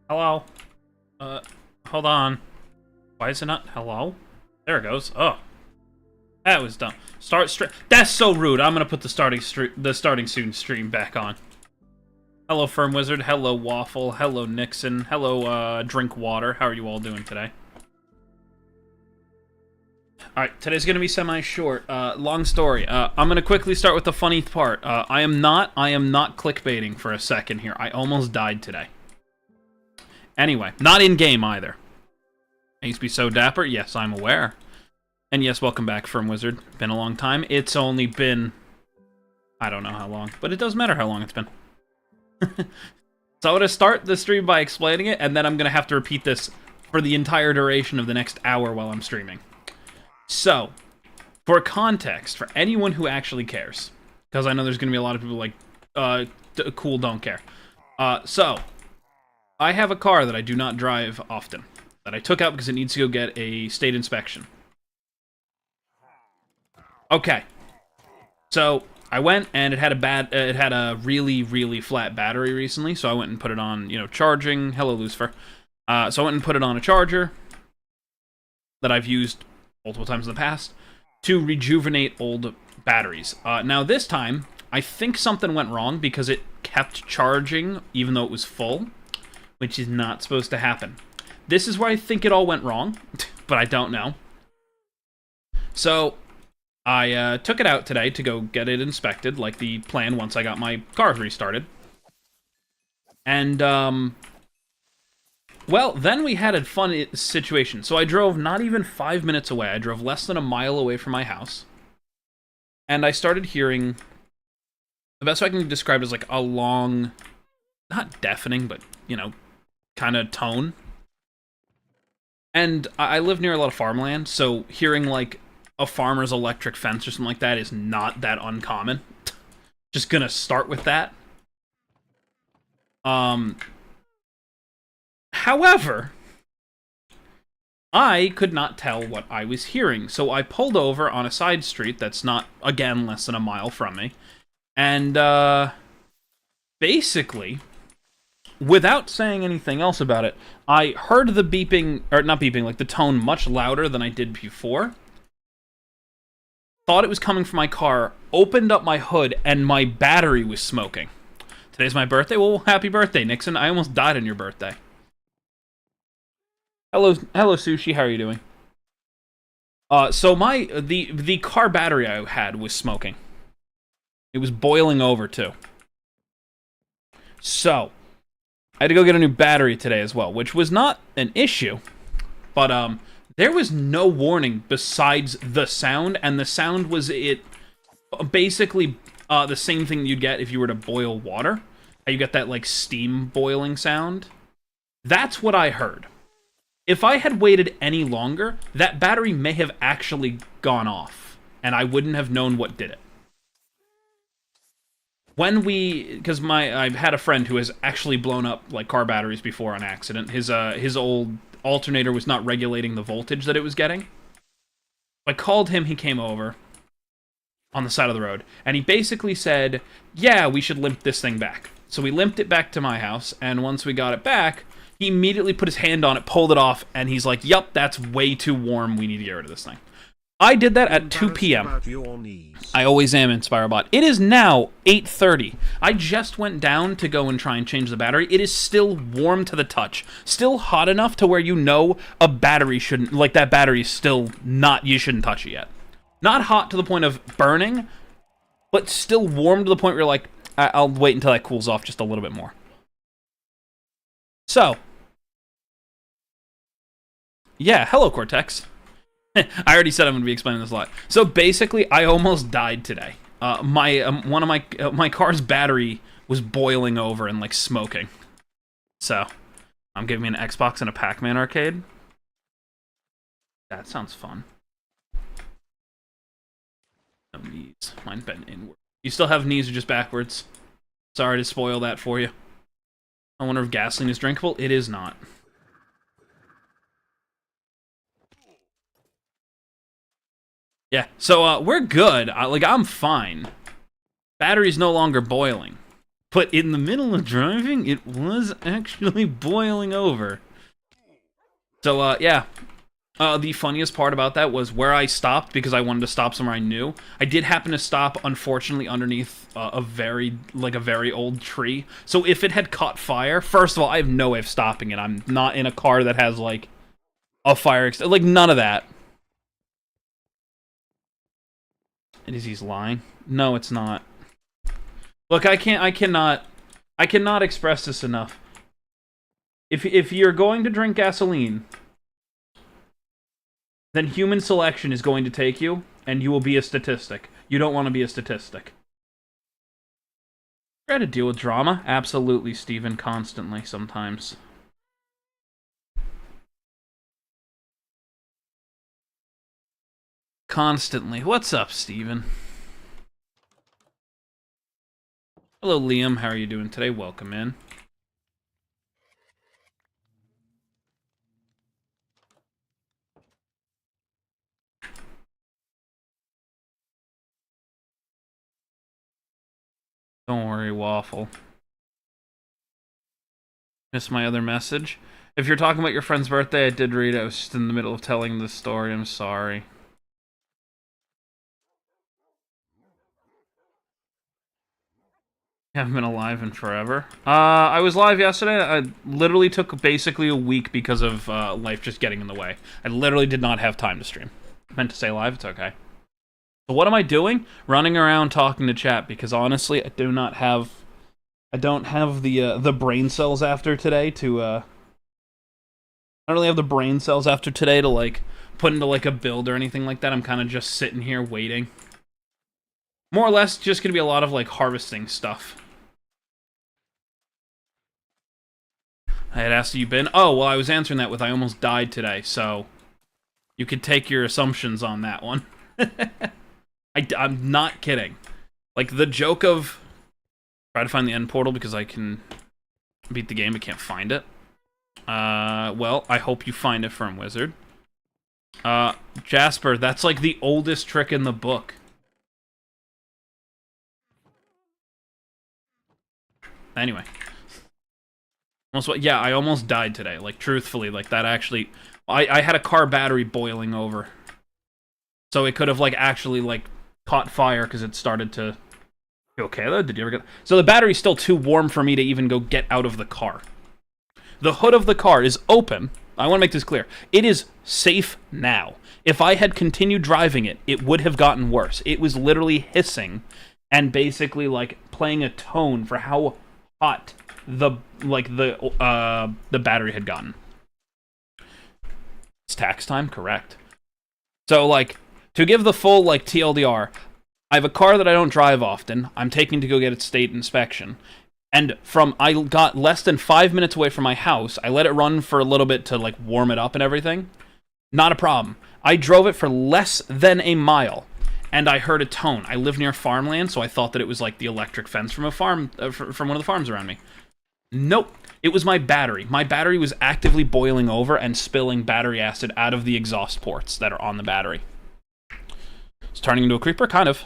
Hello? Uh, hold on. Why is it not? Hello? There it goes. Oh. That was dumb. That's so rude. I'm gonna put the starting soon stream back on. Hello, Firm Wizard. Hello, Waffle. Hello, Nixon. Hello, Drink Water. How are you all doing today? Alright, today's gonna be semi-short. Long story. I'm gonna quickly start with the funny part. I am not clickbaiting for a second here. I almost died today. Anyway, not in-game either. I used to be so dapper. Yes, I'm aware. And yes, welcome back, Firm Wizard. Been a long time. It's only been... I don't know how long, but it doesn't matter how long it's been. So I'm going to start the stream by explaining it, and then I'm going to have to repeat this for the entire duration of the next hour while I'm streaming. So, for context, for anyone who actually cares, because I know there's going to be a lot of people like, cool, don't care. So, I have a car that I do not drive often, that I took out because it needs to go get a state inspection. Okay. So, I went, and it had a really, really flat battery recently, so I went and put it on, charging. Hello, Lucifer. So I went and put it on a charger that I've used multiple times in the past to rejuvenate old batteries. Now, this time, I think something went wrong because it kept charging even though it was full, which is not supposed to happen. This is where I think it all went wrong, but I don't know. So, I took it out today to go get it inspected, like the plan once I got my car restarted. And, well, then we had a fun situation. So I drove not even 5 minutes away. I drove less than a mile away from my house. And I started hearing, the best way I can describe it is like a long, not deafening, but, kind of tone. And I live near a lot of farmland, so hearing like a farmer's electric fence or something like that is not that uncommon. Just gonna start with that. However, I could not tell what I was hearing, so I pulled over on a side street that's not, again, less than a mile from me, and, basically, without saying anything else about it, I heard the beeping, or not beeping, like the tone much louder than I did before. Thought it was coming from my car, opened up my hood, and my battery was smoking. Today's my birthday? Well, happy birthday, Nixon. I almost died on your birthday. Hello, Sushi. How are you doing? So the car battery I had was smoking. It was boiling over, too. So, I had to go get a new battery today as well, which was not an issue, but, there was no warning besides the sound, and the sound was basically the same thing you'd get if you were to boil water. How you get that, like, steam boiling sound. That's what I heard. If I had waited any longer, that battery may have actually gone off, and I wouldn't have known what did it. Because I've had a friend who has actually blown up, like, car batteries before on accident. His old alternator was not regulating the voltage that it was getting. I called him, he came over on the side of the road, and he basically said, yeah, we should limp this thing back. So we limped it back to my house, and once we got it back, he immediately put his hand on it, pulled it off, and he's like, yup, that's way too warm, we need to get rid of this thing. I did that at 2 p.m. I always am, InspireBot. It is now 8:30. I just went down to go and try and change the battery. It is still warm to the touch. Still hot enough to where a battery shouldn't, like that battery is still not, you shouldn't touch it yet. Not hot to the point of burning, but still warm to the point where you're like, I'll wait until that cools off just a little bit more. So, yeah, hello, Cortex. I already said I'm going to be explaining this a lot. So basically, I almost died today. One of my car's battery was boiling over and like smoking. So, I'm giving me an Xbox and a Pac-Man arcade. That sounds fun. No knees. Mine bent inward. You still have knees or just backwards? Sorry to spoil that for you. I wonder if gasoline is drinkable. It is not. Yeah, so we're good. I'm fine. Battery's no longer boiling. But in the middle of driving, it was actually boiling over. So, yeah. The funniest part about that was where I stopped, because I wanted to stop somewhere I knew. I did happen to stop, unfortunately, underneath a very old tree. So if it had caught fire, first of all, I have no way of stopping it. I'm not in a car that has, like, a fire like, none of that. And is he's lying? No, it's not. Look, I cannot express this enough. If you're going to drink gasoline, then human selection is going to take you, and you will be a statistic. You don't want to be a statistic. Try to deal with drama? Absolutely, Steven. Constantly, sometimes. Constantly. What's up, Steven? Hello, Liam. How are you doing today? Welcome in. Don't worry, Waffle. Missed my other message? If you're talking about your friend's birthday, I did read it. I was just in the middle of telling the story. I'm sorry. I haven't been alive in forever. I was live yesterday. I literally took basically a week because of life just getting in the way. I literally did not have time to stream. I meant to say live, it's okay. So what am I doing? Running around talking to chat, because honestly, I don't have the brain cells after today to I don't really have the brain cells after today to like put into like a build or anything like that. I'm kind of just sitting here waiting. More or less just gonna be a lot of like harvesting stuff. I had asked you been. Oh, well, I was answering that with I almost died today, so you could take your assumptions on that one. I'm not kidding. Like, the joke of try to find the end portal because I can beat the game but can't find it. Well, I hope you find it, Firm Wizard. Jasper, that's like the oldest trick in the book. Anyway. Yeah, I almost died today. Like, truthfully, like, that actually... I had a car battery boiling over. So it could have, like, actually, like, caught fire because it started to... You okay, though? Did you ever get... So the battery's still too warm for me to even go get out of the car. The hood of the car is open. I want to make this clear. It is safe now. If I had continued driving it, it would have gotten worse. It was literally hissing and basically, like, playing a tone for how hot the battery had gotten. It's tax time? Correct. So, like, to give the full, like, TLDR, I have a car that I don't drive often. I'm taking to go get its state inspection. And I got less than 5 minutes away from my house. I let it run for a little bit to, like, warm it up and everything. Not a problem. I drove it for less than a mile, and I heard a tone. I live near farmland, so I thought that it was, like, the electric fence from a farm, from one of the farms around me. Nope. It was my battery. My battery was actively boiling over and spilling battery acid out of the exhaust ports that are on the battery. It's turning into a creeper? Kind of.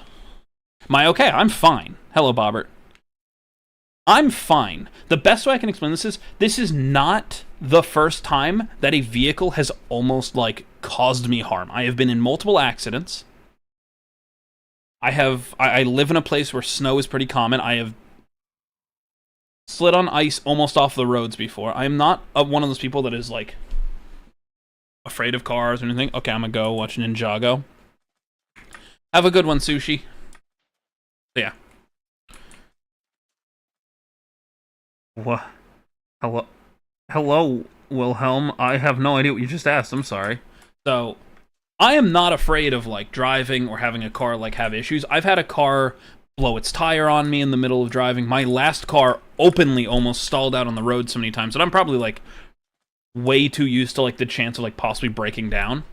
Am I okay? I'm fine. Hello, Bobbert. I'm fine. The best way I can explain this is not the first time that a vehicle has almost, like, caused me harm. I have been in multiple accidents. I live in a place where snow is pretty common. I have slid on ice almost off the roads before. I'm not one of those people that is, like, afraid of cars or anything. Okay, I'm gonna go watch Ninjago. Have a good one, Sushi. Yeah. What? Hello, Wilhelm. I have no idea what you just asked. I'm sorry. So, I am not afraid of, like, driving or having a car, like, have issues. I've had a car blow its tire on me in the middle of driving. My last car openly almost stalled out on the road so many times that I'm probably, like, way too used to, like, the chance of, like, possibly breaking down.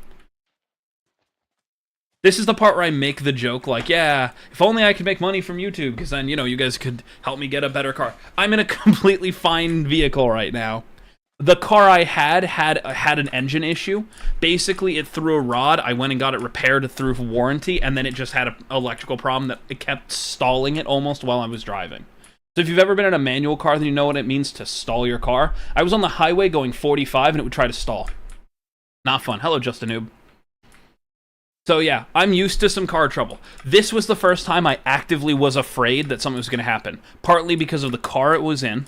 This is the part where I make the joke, like, yeah, if only I could make money from YouTube, because then, you know, you guys could help me get a better car. I'm in a completely fine vehicle right now. The car I had an engine issue. Basically, it threw a rod. I went and got it repaired through warranty, and then it just had an electrical problem that it kept stalling it almost while I was driving. So if you've ever been in a manual car, then you know what it means to stall your car. I was on the highway going 45, and it would try to stall. Not fun. Hello, Justin Noob. So yeah, I'm used to some car trouble. This was the first time I actively was afraid that something was going to happen. Partly because of the car it was in.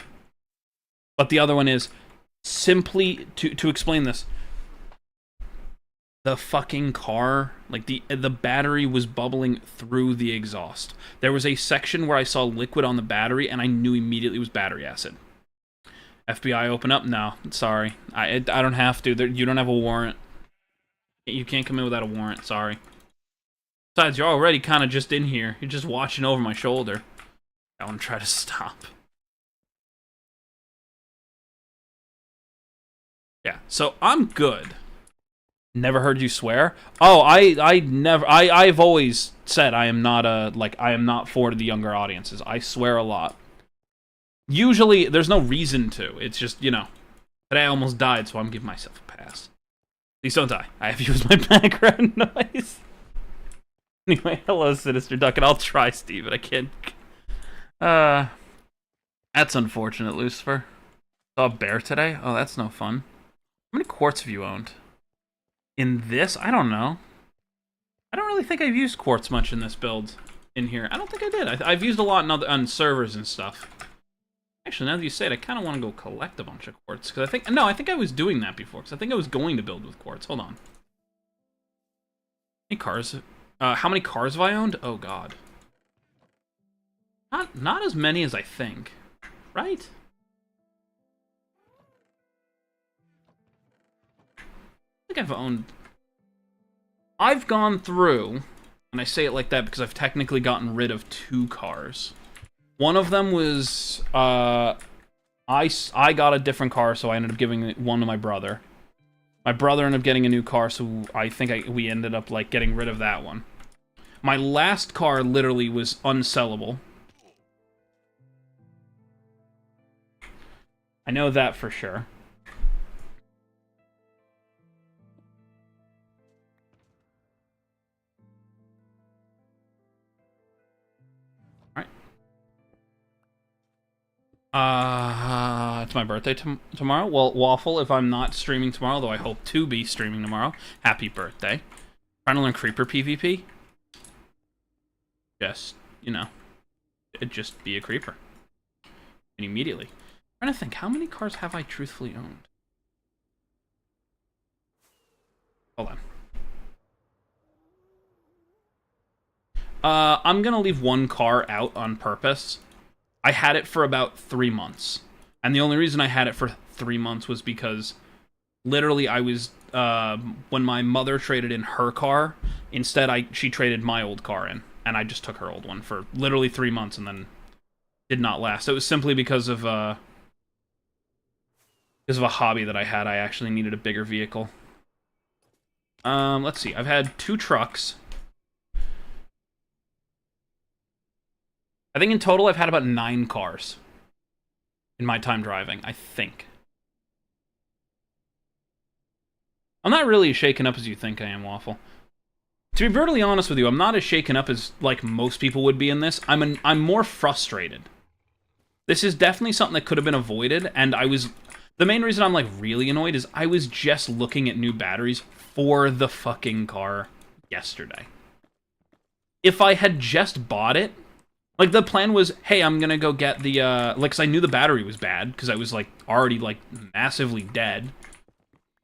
But the other one is, simply, to explain this, the fucking car, like the battery was bubbling through the exhaust. There was a section where I saw liquid on the battery, and I knew immediately it was battery acid. FBI open up? No, sorry. I don't have to. You don't have a warrant. You can't come in without a warrant, sorry. Besides, you're already kind of just in here. You're just watching over my shoulder. I want to try to stop. Yeah, so I'm good. Never heard you swear? Oh, I've always said I am not I am not for the younger audiences. I swear a lot. Usually, there's no reason to. It's just, you know, today I almost died, so I'm giving myself a pass. Please don't die. I have used my background noise. Anyway, hello, Sinister Duck, and I'll try, Steve, but I can't. That's unfortunate, Lucifer. Saw a bear today? Oh, that's no fun. How many quartz have you owned? In this? I don't know. I don't really think I've used quartz much in this build in here. I don't think I did. I've used a lot on servers and stuff. Actually, now that you say it, I kind of want to go collect a bunch of quartz. Because I think I was doing that before. Because I think I was going to build with quartz. Hold on. Any cars? How many cars have I owned? Oh, God. Not as many as I think. Right? I think I've gone through, and I say it like that because I've technically gotten rid of 2 cars. One of them was, I got a different car, so I ended up giving one to my brother. My brother ended up getting a new car, so I think we ended up, like, getting rid of that one. My last car literally was unsellable. I know that for sure. It's my birthday tomorrow. Well, Waffle, if I'm not streaming tomorrow, though I hope to be streaming tomorrow, happy birthday. Trying to learn Creeper PvP? Just, you know, just be a Creeper. And immediately. I'm trying to think, how many cars have I truthfully owned? Hold on. I'm gonna leave one car out on purpose. I had it for about 3 months. And the only reason I had it for 3 months was because literally I was, when my mother traded in her car, instead she traded my old car in. And I just took her old one for literally 3 months and then did not last. It was simply because of a hobby that I had. I actually needed a bigger vehicle. Let's see. I've had 2 trucks. I think in total I've had about 9 cars in my time driving, I think. I'm not really as shaken up as you think I am, Waffle. To be brutally honest with you, I'm not as shaken up as, like, most people would be in this. I'm more frustrated. This is definitely something that could have been avoided, and the main reason I'm, like, really annoyed is I was just looking at new batteries for the fucking car yesterday. If I had just bought it, like, the plan was, hey, I'm gonna go get the, like, 'cause I knew the battery was bad, because I was, like, already, like, massively dead.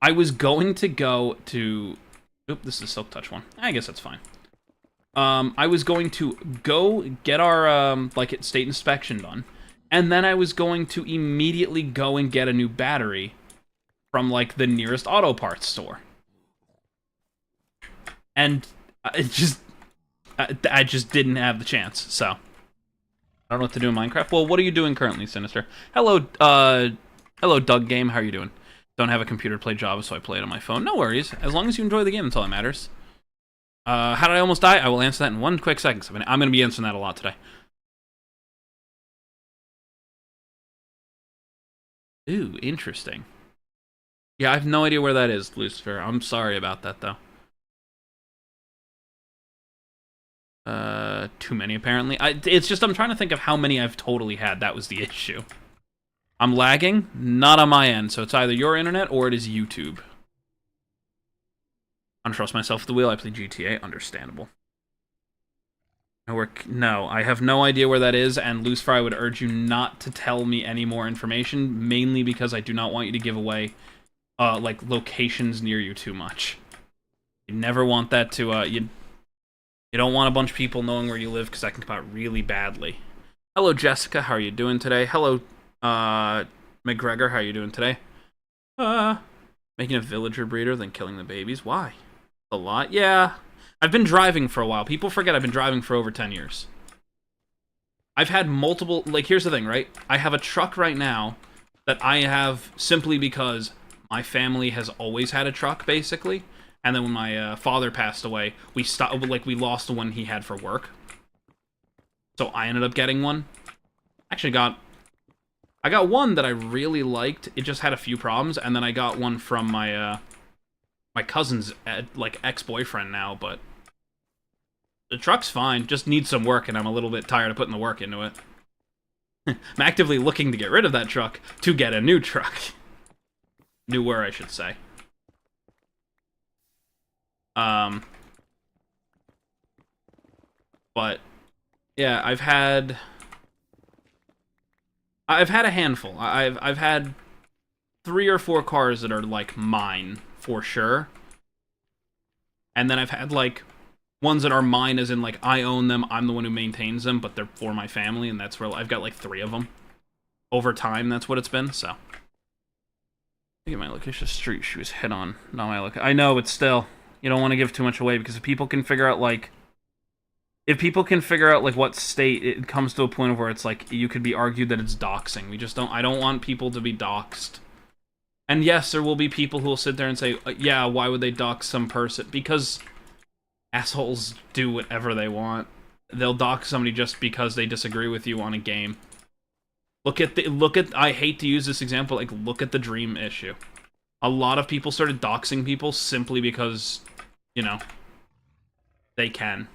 I was going to go to... Oop, this is a Silk Touch one. I guess that's fine. I was going to go get our, like, state inspection done, and then I was going to immediately go and get a new battery from, like, the nearest auto parts store. And I just didn't have the chance, so... I don't know what to do in Minecraft. Well, what are you doing currently, Sinister? Hello, hello, Doug Game. How are you doing? Don't have a computer to play Java, so I play it on my phone. No worries. As long as you enjoy the game, that's all that matters. How did I almost die? I will answer that in 1 quick second. I'm going to be answering that a lot today. Ooh, interesting. Yeah, I have no idea where that is, Lucifer. I'm sorry about that, though. Too many, apparently. It's just I'm trying to think of how many I've totally had. That was the issue. I'm lagging? Not on my end, so it's either your internet or it is YouTube. I don't trust myself at the wheel. I play GTA. Understandable. No, I have no idea where that is, and Loose Fry would urge you not to tell me any more information, mainly because I do not want you to give away, like, locations near you too much. You never want that to, you don't want a bunch of people knowing where you live, because that can come out really badly. Hello, Jessica, how are you doing today? Hello, McGregor, how are you doing today? Making a villager breeder, then killing the babies. Why? A lot? Yeah. I've been driving for a while. People forget I've been driving for over 10 years. I've had multiple... Like, here's the thing, right? I have a truck right now that I have simply because my family has always had a truck, basically. And then when my father passed away, we lost the one he had for work. So I ended up getting one. Actually I got one that I really liked. It just had a few problems. And then I got one from my... my cousin's, like, ex-boyfriend now, but the truck's fine. Just needs some work, and I'm a little bit tired of putting the work into it. I'm actively looking to get rid of that truck to get a new truck. Newer, I should say. But, yeah, I've had a handful. I've had 3 or 4 cars that are, like, mine. For sure. And then I've had, like, ones that are mine as in, like, I own them, I'm the one who maintains them, but they're for my family, and that's where I've got, like, 3 of them. Over time, that's what it's been, so. Look at my location. Street she was hit on. Not my location. I know, but still. You don't want to give too much away, because if people can figure out, like... If people can figure out, like, what state, it comes to a point of where it's, like, you could be argued that it's doxing. We just don't... I don't want people to be doxed. And yes, there will be people who will sit there and say, yeah, why would they dox some person? Because assholes do whatever they want. They'll dox somebody just because they disagree with you on a game. Look at, I hate to use this example, like, look at the Dream issue. A lot of people started doxing people simply because, you know, they can.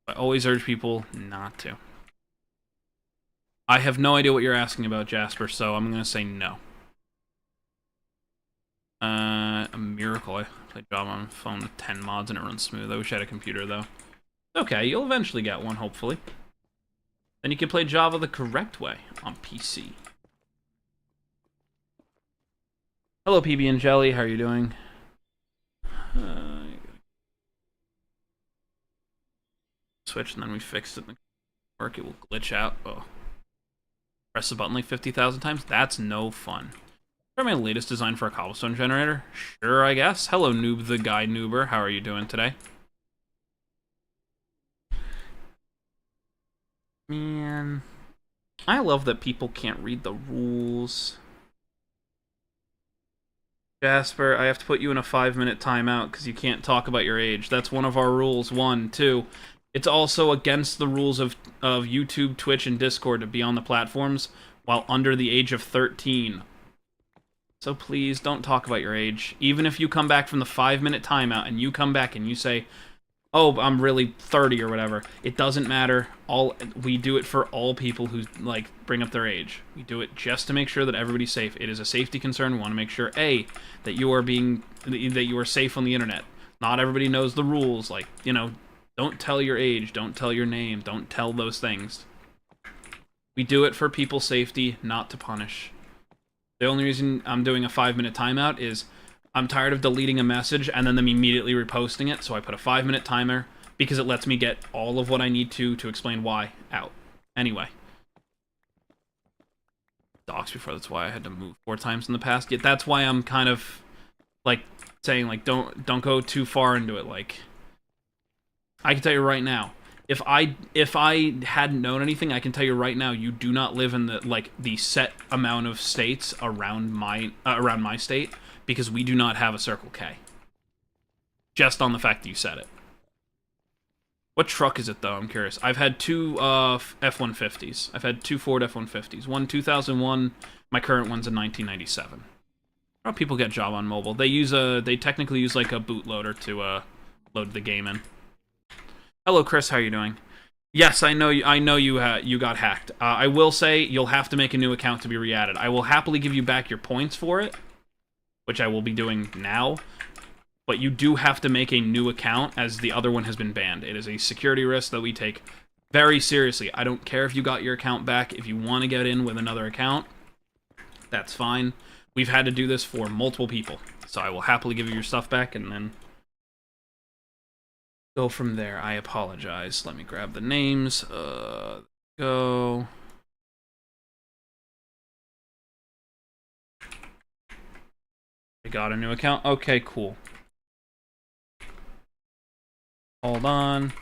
I always urge people not to. I have no idea what you're asking about, Jasper, so I'm going to say no. A miracle. I played Java on my phone with 10 mods and it runs smooth. I wish I had a computer, though. Okay, you'll eventually get one, hopefully. Then you can play Java the correct way on PC. Hello, PB and Jelly. How are you doing? Switch, and then we fixed it. Work, it will glitch out. Oh. Press the button like 50,000 times? That's no fun. Try my latest design for a cobblestone generator? Sure, I guess. Hello, Noob the Guy Noober. How are you doing today? Man. I love that people can't read the rules. Jasper, I have to put you in a 5-minute timeout because you can't talk about your age. That's one of our rules. 1, 2... It's also against the rules of YouTube, Twitch, and Discord to be on the platforms while under the age of 13. So please, don't talk about your age. Even if you come back from the 5-minute timeout and you come back and you say, oh, I'm really 30 or whatever, it doesn't matter. We do it for all people who, like, bring up their age. We do it just to make sure that everybody's safe. It is a safety concern. We want to make sure, A, that you are safe on the internet. Not everybody knows the rules, like, you know... Don't tell your age, don't tell your name, don't tell those things. We do it for people's safety, not to punish. The only reason I'm doing a 5-minute timeout is I'm tired of deleting a message and then them immediately reposting it, so I put a 5-minute timer because it lets me get all of what I need to explain why out. Anyway. Docs before, that's why I had to move 4 times in the past. Yet that's why I'm kind of, like, saying, like, don't go too far into it, like... I can tell you right now, if I hadn't known anything, I can tell you right now, you do not live in the set amount of states around my state, because we do not have a Circle K. Just on the fact that you said it. What truck is it, though? I'm curious. I've had 2 F-150s. I've had 2 Ford F-150s. One 2001. My current one's a 1997. How do people get Java on mobile? They technically use like a bootloader to load the game in. Hello, Chris. How are you doing? Yes, I know you got hacked. I will say you'll have to make a new account to be re-added. I will happily give you back your points for it, which I will be doing now. But you do have to make a new account, as the other one has been banned. It is a security risk that we take very seriously. I don't care if you got your account back. If you want to get in with another account, that's fine. We've had to do this for multiple people. So I will happily give you your stuff back, and then go from there. I apologize. Let me grab the names. Go. I got a new account. Okay, cool. Hold on.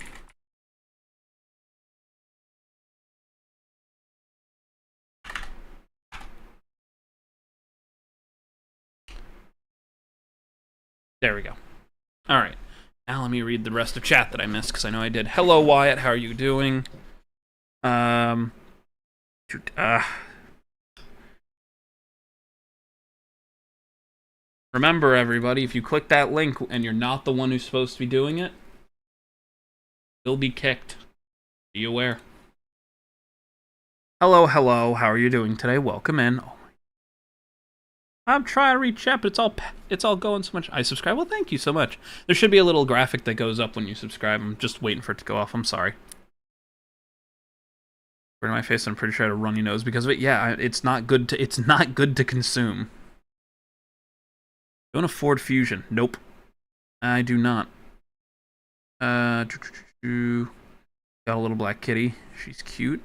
There we go. All right. Now let me read the rest of chat that I missed, because I know I did. Hello, Wyatt. How are you doing? Remember, everybody, if you click that link and you're not the one who's supposed to be doing it, you'll be kicked. Be aware. Hello, hello. How are you doing today? Welcome in. Oh, I'm trying to read chat, but it's all going so much. I subscribe. Well, thank you so much. There should be a little graphic that goes up when you subscribe. I'm just waiting for it to go off. I'm sorry. Burn my face. I'm pretty sure I had a runny nose because of it. Yeah, it's not good to consume. Don't afford Fusion. Nope. I do not. Got a little black kitty. She's cute.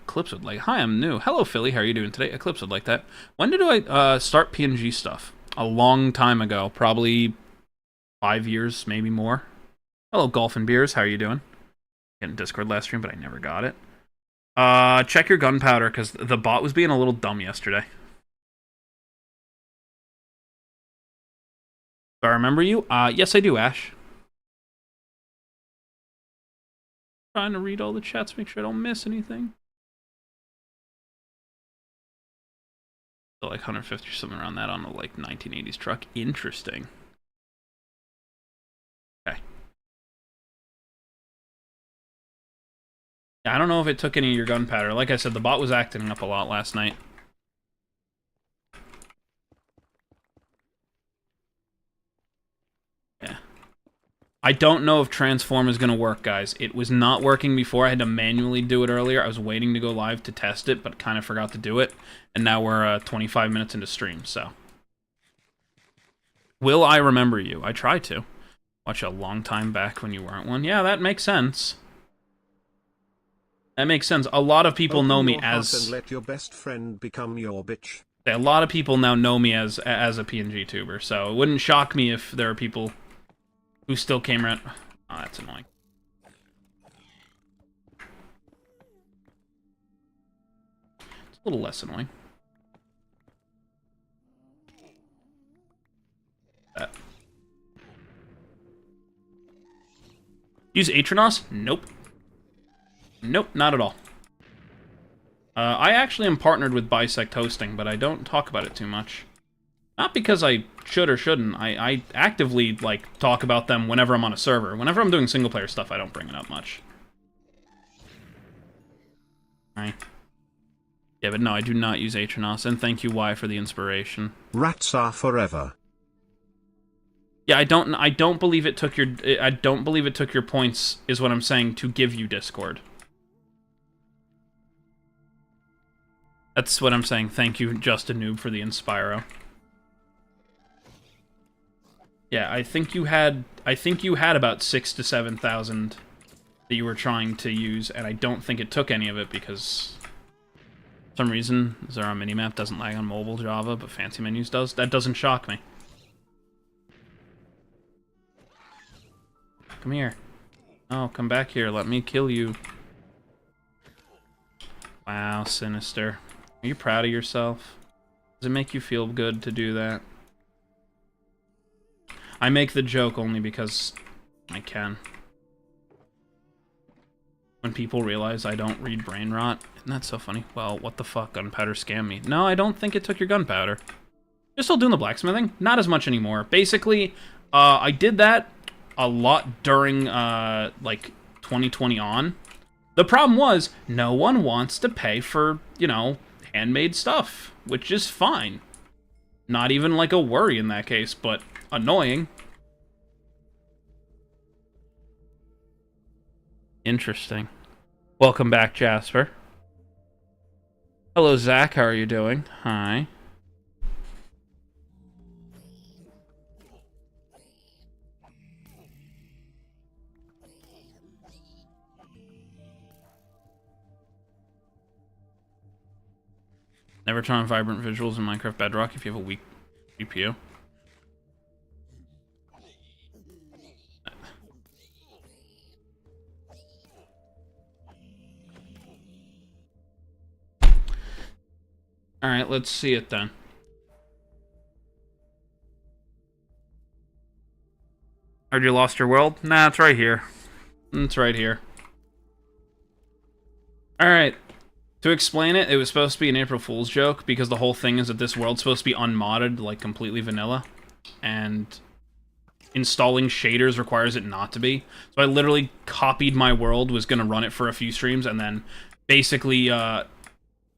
Eclipse would like. Hi, I'm new. Hello, Philly. How are you doing today? Eclipse would like that. When did I start PNG stuff? A long time ago. Probably 5 years, maybe more. Hello, Golf and Beers. How are you doing? Getting Discord last stream, but I never got it. Check your gunpowder, because the bot was being a little dumb yesterday. Do I remember you? Yes, I do, Ash. Trying to read all the chats, make sure I don't miss anything. So like 150 or something around that on a like 1980s truck. Interesting. Okay. Yeah, I don't know if it took any of your gunpowder. Like I said, the bot was acting up a lot last night. Yeah. I don't know if transform is going to work, guys. It was not working before. I had to manually do it earlier. I was waiting to go live to test it, but kind of forgot to do it. And now we're 25 minutes into stream, so. Will I remember you? I try to. Watch a long time back when you weren't one. Yeah, that makes sense. That makes sense. A lot of people know me as... and let your best friend become your bitch. A lot of people now know me as a PNG tuber, so it wouldn't shock me if there are people who still came around. Oh, that's annoying. It's a little less annoying. That. Use Atronos? Nope. Nope, not at all. I actually am partnered with Bisect Hosting, but I don't talk about it too much. Not because I should or shouldn't. I actively, like, talk about them whenever I'm on a server. Whenever I'm doing single-player stuff, I don't bring it up much. Alright. Yeah, but no, I do not use Atronos, and thank you, Y, for the inspiration. Rats are forever. Yeah, I don't believe it took your points, is what I'm saying, to give you Discord. That's what I'm saying. Thank you, Just a Noob, for the Inspiro. Yeah, I think you had about 6,000 to 7,000 that you were trying to use, and I don't think it took any of it because for some reason Zara minimap doesn't lag on mobile Java, but Fancy Menus does. That doesn't shock me. Come here. Oh, come back here. Let me kill you. Wow, Sinister. Are you proud of yourself? Does it make you feel good to do that? I make the joke only because I can. When people realize I don't read brain rot. Isn't that so funny? Well, what the fuck? Gunpowder scammed me. No, I don't think it took your gunpowder. You're still doing the blacksmithing? Not as much anymore. Basically, I did that a lot during, like, 2020 on. The problem was, no one wants to pay for, you know, handmade stuff, which is fine. Not even, like, a worry in that case, but annoying. Interesting. Welcome back, Jasper. Hello, Zach. How are you doing? Hi. Never turn on vibrant visuals in Minecraft Bedrock if you have a weak GPU. Alright, let's see it then. Heard you lost your world? Nah, it's right here. It's right here. Alright. To explain it, it was supposed to be an April Fool's joke, because the whole thing is that this world's supposed to be unmodded, like completely vanilla. And installing shaders requires it not to be. So I literally copied my world, was going to run it for a few streams, and then basically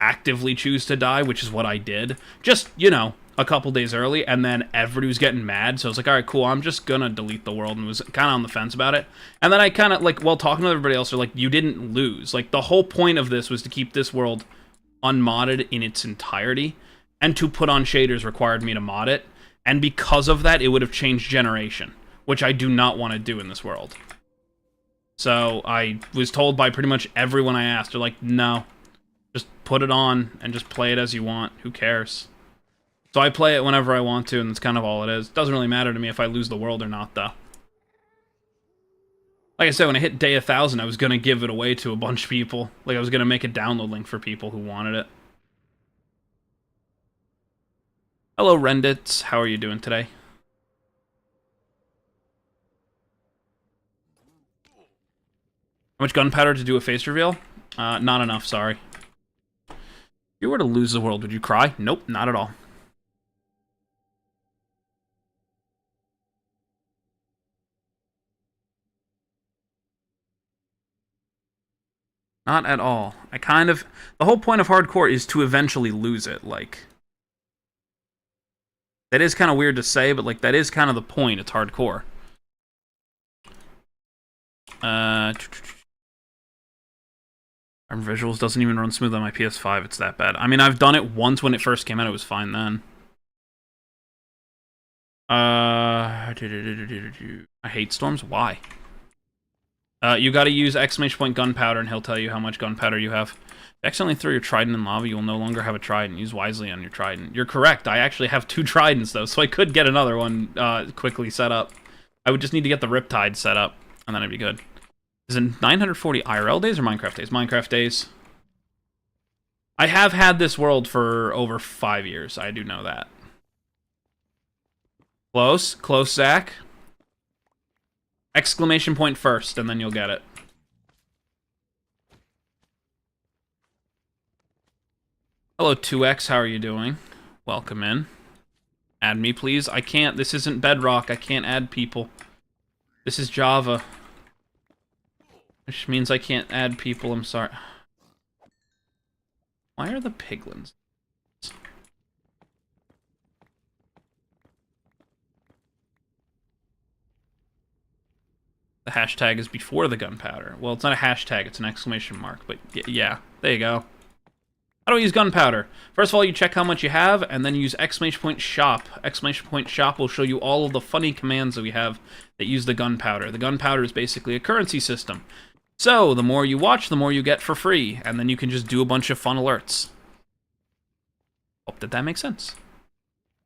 actively choose to die, which is what I did. Just, you know, a couple days early, and then everybody was getting mad, so I was like, alright, cool, I'm just gonna delete the world, and was kind of on the fence about it. And then I kind of, like, while talking to everybody else, they're like, you didn't lose. Like, the whole point of this was to keep this world unmodded in its entirety, and to put on shaders required me to mod it, and because of that, it would have changed generation, which I do not want to do in this world. So, I was told by pretty much everyone I asked, they're like, no, just put it on, and just play it as you want, who cares? So I play it whenever I want to, and that's kind of all it is. It doesn't really matter to me if I lose the world or not, though. Like I said, when I hit day 1,000, I was going to give it away to a bunch of people. Like, I was going to make a download link for people who wanted it. Hello, Rendits. How are you doing today? How much gunpowder to do a face reveal? Not enough, sorry. If you were to lose the world, would you cry? Nope, not at all. Not at all. I kind of... The whole point of hardcore is to eventually lose it, like... That is kind of weird to say, but, like, that is kind of the point. It's hardcore. Our visuals doesn't even run smooth on my PS5. It's that bad. I mean, I've done it once when it first came out. It was fine then. I hate storms. Why? You gotta use ! gunpowder, and he'll tell you how much gunpowder you have. If you accidentally throw your trident in lava, you will no longer have a trident. Use wisely on your trident. You're correct. I actually have 2 tridents, though, so I could get another one quickly set up. I would just need to get the Riptide set up, and then it'd be good. Is it 940 IRL days or Minecraft days? Minecraft days. I have had this world for over 5 years. I do know that. Close. Close, Zach. Exclamation point first, and then you'll get it. Hello, 2X. How are you doing? Welcome in. Add me, please. I can't. This isn't Bedrock. I can't add people. This is Java. Which means I can't add people. I'm sorry. Why are the piglins? The hashtag is before the gunpowder. Well, it's not a hashtag, it's an exclamation mark. But yeah, there you go. How do I use gunpowder? First of all, you check how much you have, and then you use exclamation point shop. Exclamation point shop will show you all of the funny commands that we have that use the gunpowder. The gunpowder is basically a currency system. So, the more you watch, the more you get for free, and then you can just do a bunch of fun alerts. Hope that makes sense.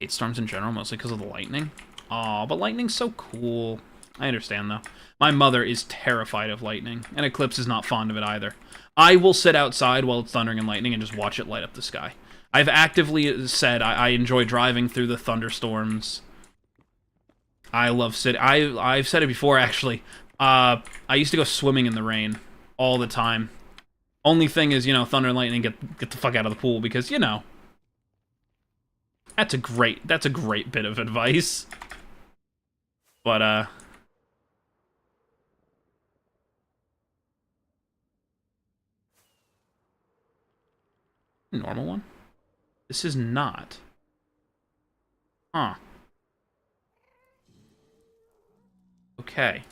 Hate storms in general, mostly because of the lightning. Aw, but lightning's so cool. I understand, though. My mother is terrified of lightning, and Eclipse is not fond of it either. I will sit outside while it's thundering and lightning and just watch it light up the sky. I've actively said I enjoy driving through the thunderstorms. I love sitting... I've said it before, actually. I used to go swimming in the rain all the time. Only thing is, you know, thunder and lightning, get the fuck out of the pool, because, you know... That's a great bit of advice. But, Normal one? This is not. Huh. Okay.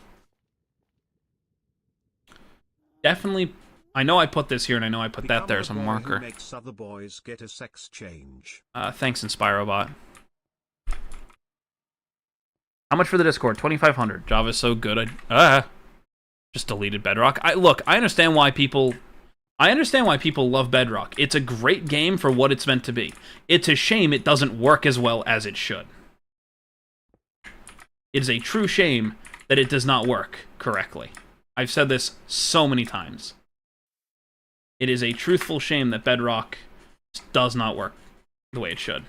Definitely. I know I put this here, and I know I put that there as a marker. Makes other boys get a sex change. Thanks, Inspirobot. How much for the Discord? 2,500. Java's so good. Just deleted Bedrock. Look, I understand why people love Bedrock. It's a great game for what it's meant to be. It's a shame it doesn't work as well as it should. It is a true shame that it does not work correctly. I've said this so many times. It is a truthful shame that Bedrock does not work the way it should.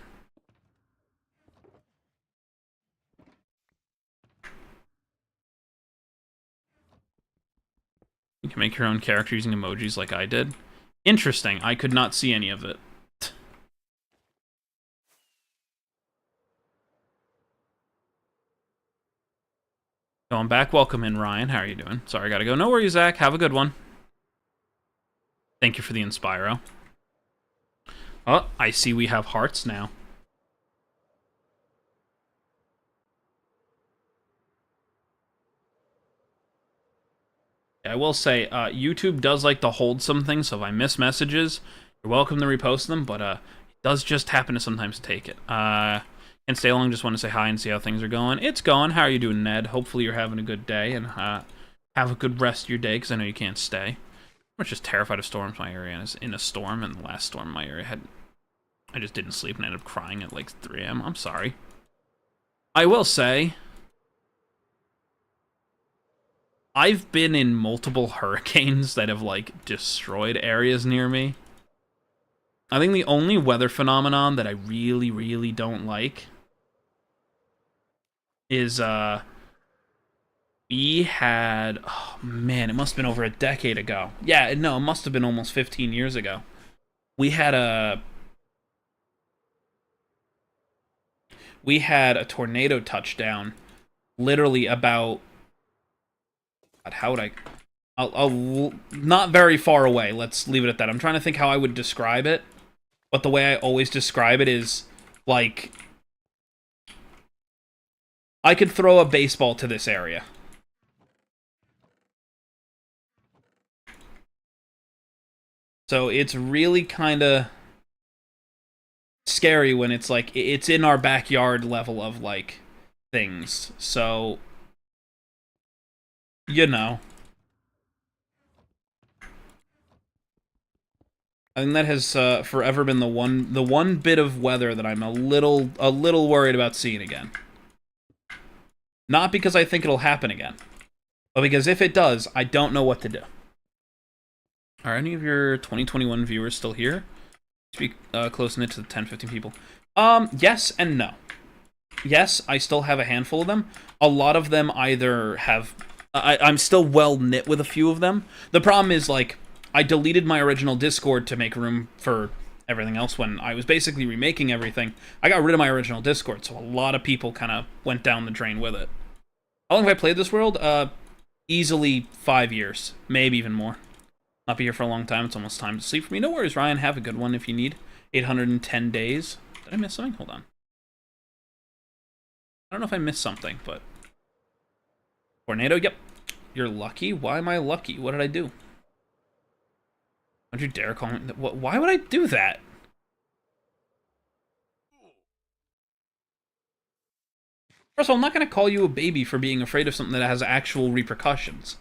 You can make your own character using emojis like I did. Interesting. I could not see any of it. Going back. Welcome in, Ryan. How are you doing? Sorry, I gotta go. No worries, Zach. Have a good one. Thank you for the Inspiro. Oh, I see we have hearts now. I will say, YouTube does like to hold some things, so if I miss messages, you're welcome to repost them, but it does just happen to sometimes take it. Can't stay long, just want to say hi and see how things are going. It's going. How are you doing, Ned? Hopefully you're having a good day, and have a good rest of your day, because I know you can't stay. I'm just terrified of storms. My area is in a storm, and the last storm my area had... I just didn't sleep and ended up crying at like 3 a.m. I'm sorry. I will say... I've been in multiple hurricanes that have, like, destroyed areas near me. I think the only weather phenomenon that I really, really don't like is, we had... Oh, man, it must have been over a decade ago. Yeah, no, it must have been almost 15 years ago. We had a tornado touchdown literally about... How would I'll not very far away. Let's leave it at that. I'm trying to think how I would describe it. But the way I always describe it is, like... I could throw a baseball to this area. So it's really kind of scary when it's like, it's in our backyard level of, like, things. So... You know. I think that has forever been the one bit of weather that I'm a little worried about seeing again. Not because I think it'll happen again, but because if it does, I don't know what to do. Are any of your 2021 viewers still here? Speak close-knit to the 10-15 people. Yes and no. Yes, I still have a handful of them. A lot of them either have... I'm still well-knit with a few of them. The problem is, like, I deleted my original Discord to make room for everything else when I was basically remaking everything. I got rid of my original Discord, so a lot of people kind of went down the drain with it. How long have I played this world? Easily 5 years. Maybe even more. Not be here for a long time. It's almost time to sleep for me. No worries, Ryan. Have a good one if you need. 810 days. Did I miss something? Hold on. I don't know if I missed something, but... Tornado? Yep. You're lucky? Why am I lucky? What did I do? Don't you dare call me... Why would I do that? First of all, I'm not going to call you a baby for being afraid of something that has actual repercussions.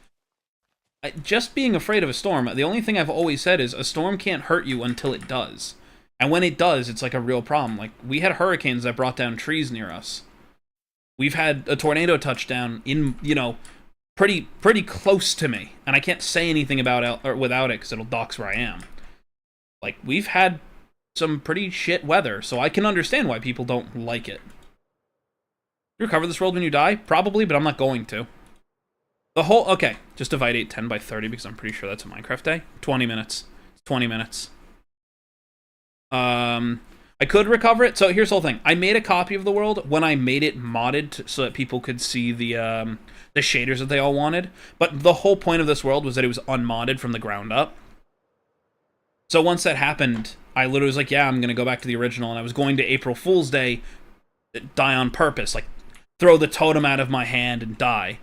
Just being afraid of a storm, the only thing I've always said is a storm can't hurt you until it does. And when it does, it's like a real problem. Like, we had hurricanes that brought down trees near us. We've had a tornado touchdown in, you know, pretty close to me. And I can't say anything about it or without it because it'll dox where I am. Like, we've had some pretty shit weather, so I can understand why people don't like it. You recover this world when you die? Probably, but I'm not going to. The whole... Okay, just divide 810 by 30 because I'm pretty sure that's a Minecraft day. 20 minutes. It's 20 minutes. I could recover it. So here's the whole thing. I made a copy of the world when I made it modded so that people could see the shaders that they all wanted. But the whole point of this world was that it was unmodded from the ground up. So once that happened, I literally was like, yeah, I'm gonna go back to the original, and I was going to April Fool's Day, die on purpose, like, throw the totem out of my hand and die.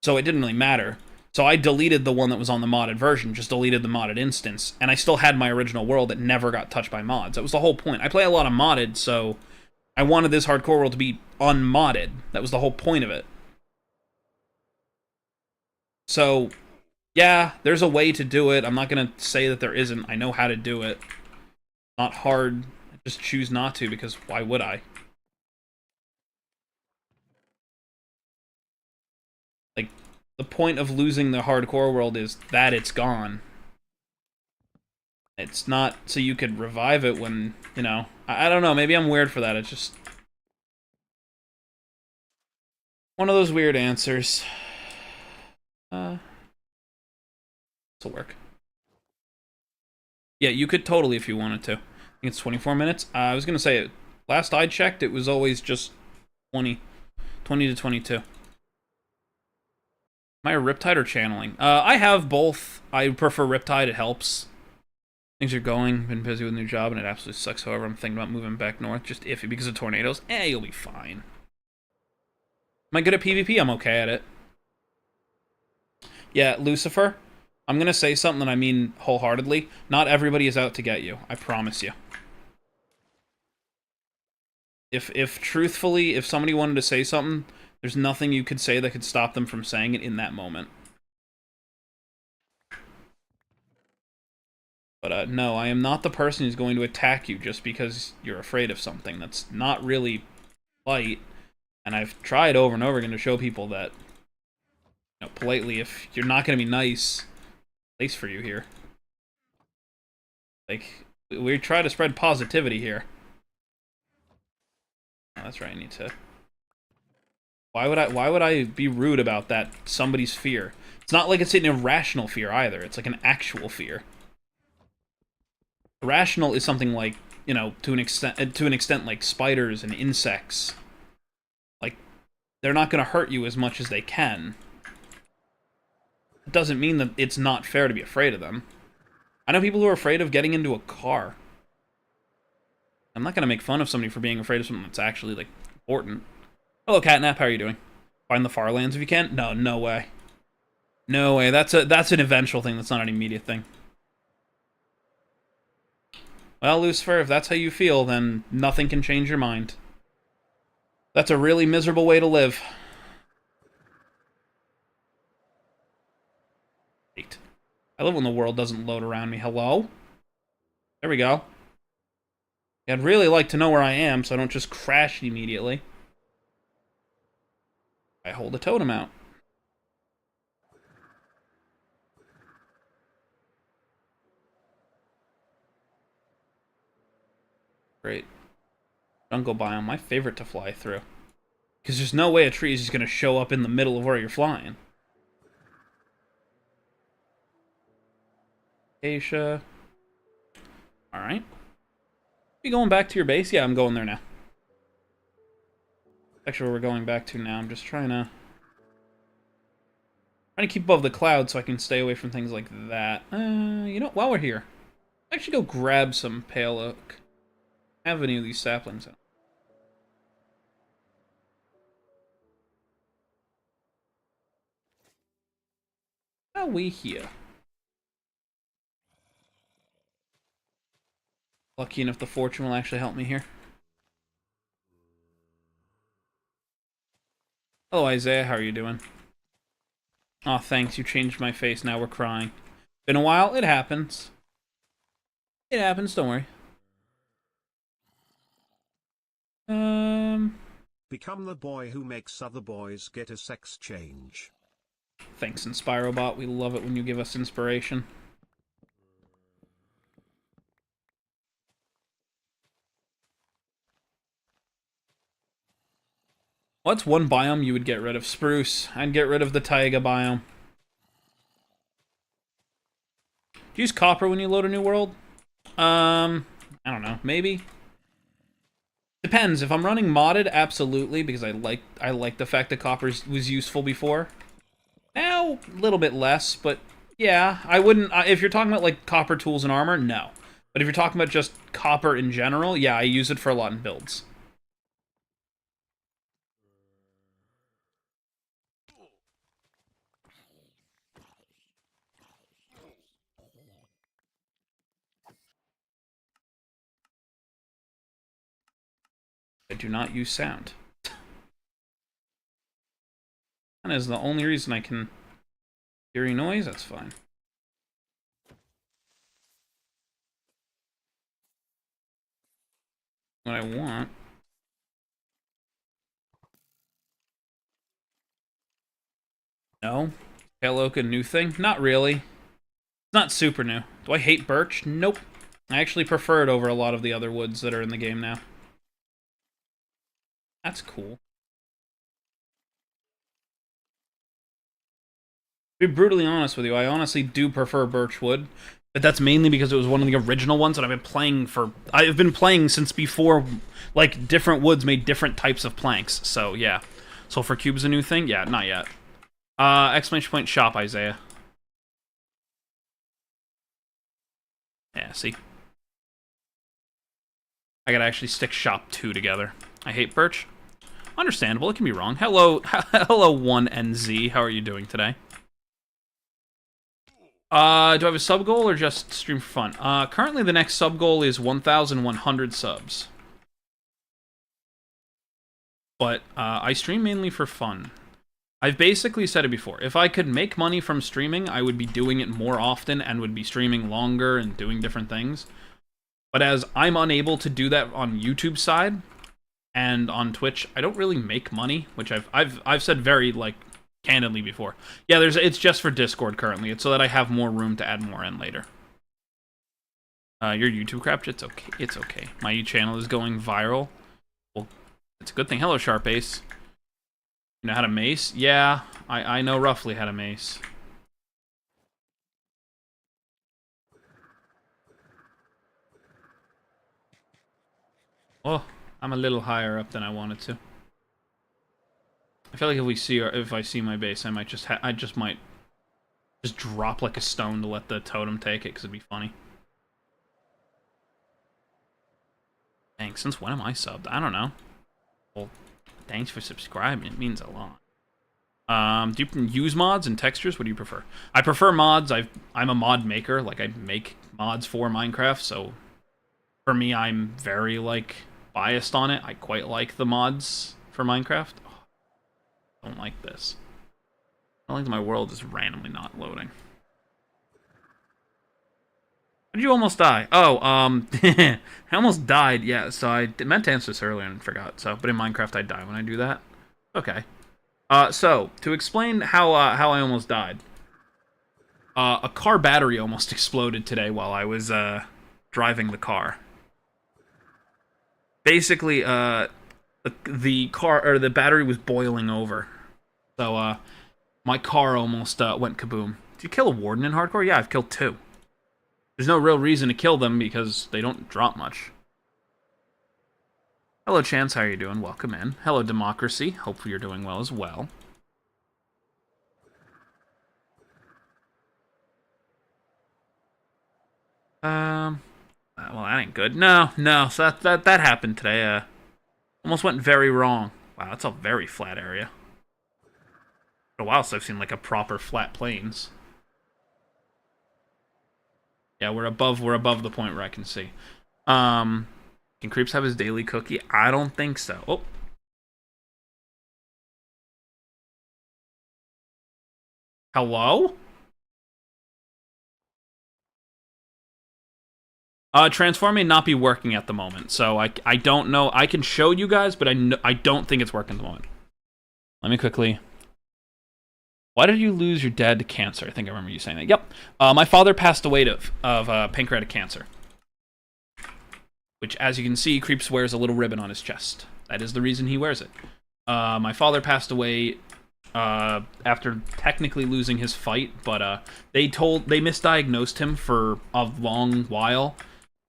So it didn't really matter. So I deleted the one that was on the modded version, just deleted the modded instance, and I still had my original world that never got touched by mods. That was the whole point. I play a lot of modded, so I wanted this hardcore world to be unmodded. That was the whole point of it. So, yeah, there's a way to do it. I'm not going to say that there isn't. I know how to do it. Not hard. I just choose not to, because why would I? Like, the point of losing the hardcore world is that it's gone. It's not so you could revive it when, you know... I don't know, maybe I'm weird for that. It's just... one of those weird answers. This'll work. Yeah, you could totally if you wanted to. I think it's 24 minutes. I was gonna say, last I checked, it was always just 20 to 22. Am I a Riptide or channeling? I have both. I prefer Riptide, it helps. Things are going, been busy with a new job, and it absolutely sucks. However, I'm thinking about moving back north, just iffy because of tornadoes. You'll be fine. Am I good at PvP? I'm okay at it. Yeah, Lucifer, I'm gonna say something that I mean wholeheartedly. Not everybody is out to get you. I promise you. If truthfully, if somebody wanted to say something, there's nothing you could say that could stop them from saying it in that moment. But no, I am not the person who's going to attack you just because you're afraid of something. That's not really polite. And I've tried over and over again to show people that, you know, politely, if you're not going to be nice, place for you here. Like, we try to spread positivity here. Oh, that's right, I need to... Why would I be rude about that, somebody's fear? It's not like it's an irrational fear either. It's like an actual fear. Irrational is something like, you know, to an extent like spiders and insects. Like, they're not going to hurt you as much as they can. It doesn't mean that it's not fair to be afraid of them. I know people who are afraid of getting into a car. I'm not going to make fun of somebody for being afraid of something that's actually, like, important. Hello, Catnap. How are you doing? Find the far lands if you can? No, no way. No way. That's an eventual thing. That's not an immediate thing. Well, Lucifer, if that's how you feel, then nothing can change your mind. That's a really miserable way to live. Wait. I love when the world doesn't load around me. Hello? There we go. I'd really like to know where I am, so I don't just crash immediately. I hold a totem out. Great. Jungle biome, my favorite to fly through. Because there's no way a tree is just going to show up in the middle of where you're flying. Asia. Alright. You going back to your base? Yeah, I'm going there now. Actually, where we're going back to now. I'm just trying to keep above the clouds so I can stay away from things like that. You know, while we're here, actually go grab some pale oak. Have any of these saplings out? How are we here? Lucky enough the fortune will actually help me here. Hello, Isaiah. How are you doing? Aw, thanks. You changed my face. Now we're crying. Been a while. It happens. It happens. Don't worry. Become the boy who makes other boys get a sex change. Thanks, Inspirobot. We love it when you give us inspiration. What's one biome you would get rid of? Spruce. I'd get rid of the taiga biome. Do you use copper when you load a new world? I don't know. Maybe. Depends. If I'm running modded, absolutely, because I like the fact that copper was useful before. Now, a little bit less, but yeah, I wouldn't. If you're talking about like copper tools and armor, no. But if you're talking about just copper in general, yeah, I use it for a lot in builds. I do not use sound. That is the only reason I can hear any noise. That's fine. What I want. No. Pale oak a new thing? Not really. It's not super new. Do I hate birch? Nope. I actually prefer it over a lot of the other woods that are in the game now. That's cool. To be brutally honest with you, I honestly do prefer birchwood, but that's mainly because it was one of the original ones that I've been playing since before, like, different woods made different types of planks, so yeah. Sulfur cube's a new thing? Yeah, not yet. Exclamation point shop, Isaiah. Yeah, see? I gotta actually stick shop 2 together. I hate birch. Understandable, it can be wrong. Hello, hello 1NZ, how are you doing today? Do I have a sub goal or just stream for fun? Currently the next sub goal is 1,100 subs. But, I stream mainly for fun. I've basically said it before. If I could make money from streaming, I would be doing it more often and would be streaming longer and doing different things. But as I'm unable to do that on YouTube side and on Twitch, I don't really make money, which I've said very, like, candidly before. Yeah, it's just for Discord currently. It's so that I have more room to add more in later. Your YouTube crap, it's okay. It's okay. My channel is going viral. Well, it's a good thing. Hello, Sharp Ace. You know how to mace? Yeah, I know roughly how to mace. Oh, I'm a little higher up than I wanted to. I feel like if I see my base, I might just drop like a stone to let the totem take it, because it'd be funny. Thanks. Since when am I subbed? I don't know. Well, thanks for subscribing. It means a lot. Do you use mods and textures? What do you prefer? I prefer mods. I'm a mod maker. Like, I make mods for Minecraft, so for me, I'm very, like, biased on it. I quite like the mods for Minecraft. Oh, I don't like this. I don't like that my world is randomly not loading. Did you almost die? Oh, I almost died, yeah, so I meant to answer this earlier and forgot, so, but in Minecraft I die when I do that. Okay. So, to explain how I almost died. A car battery almost exploded today while I was, driving the car. Basically, the battery was boiling over. So, my car almost, went kaboom. Did you kill a warden in hardcore? Yeah, I've killed 2. There's no real reason to kill them because they don't drop much. Hello, Chance. How are you doing? Welcome in. Hello, Democracy. Hopefully you're doing well as well. Well, that ain't good. No. So that happened today. Almost went very wrong. Wow, that's a very flat area. For a while since I've seen like a proper flat plains. Yeah, we're above the point where I can see. Can Creeps have his daily cookie? I don't think so. Oh. Hello? Transform may not be working at the moment, so I don't know. I can show you guys, but I don't think it's working at the moment. Let me quickly... Why did you lose your dad to cancer? I think I remember you saying that. Yep. My father passed away of pancreatic cancer. Which, as you can see, Creeps wears a little ribbon on his chest. That is the reason he wears it. My father passed away after technically losing his fight, but they misdiagnosed him for a long while.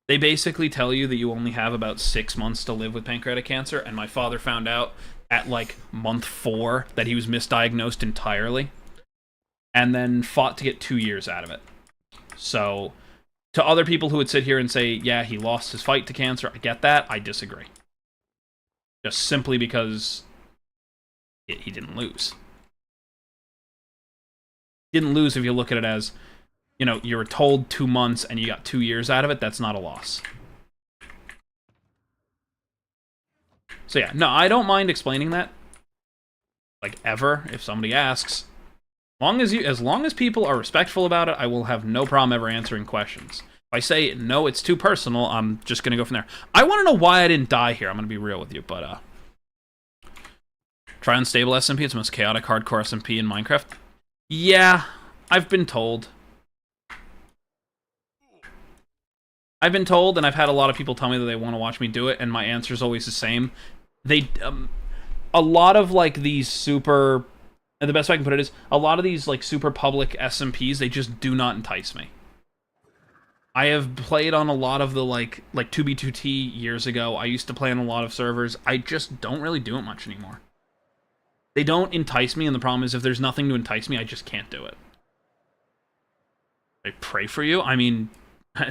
They basically tell you that you only have about 6 months to live with pancreatic cancer, and my father found out at like month 4 that he was misdiagnosed entirely, and then fought to get 2 years out of it. So To other people who would sit here and say, yeah, he lost his fight to cancer, I get that. I disagree. Just simply because he didn't lose. He didn't lose if you look at it as, you know, you were told 2 months and you got 2 years out of it. That's not a loss. So yeah, no, I don't mind explaining that. Like, ever, if somebody asks. As long as people are respectful about it, I will have no problem ever answering questions. If I say, no, it's too personal, I'm just going to go from there. I want to know why I didn't die here. I'm going to be real with you, but, try unstable SMP. It's the most chaotic, hardcore SMP in Minecraft. Yeah, I've been told. I've been told, and I've had a lot of people tell me that they want to watch me do it, and my answer is always the same. A lot of, like, these super... And the best way I can put it is, a lot of these, like, super public SMPs, they just do not entice me. I have played on a lot of the, like 2B2T years ago. I used to play on a lot of servers. I just don't really do it much anymore. They don't entice me, and the problem is, if there's nothing to entice me, I just can't do it. I pray for you? I mean,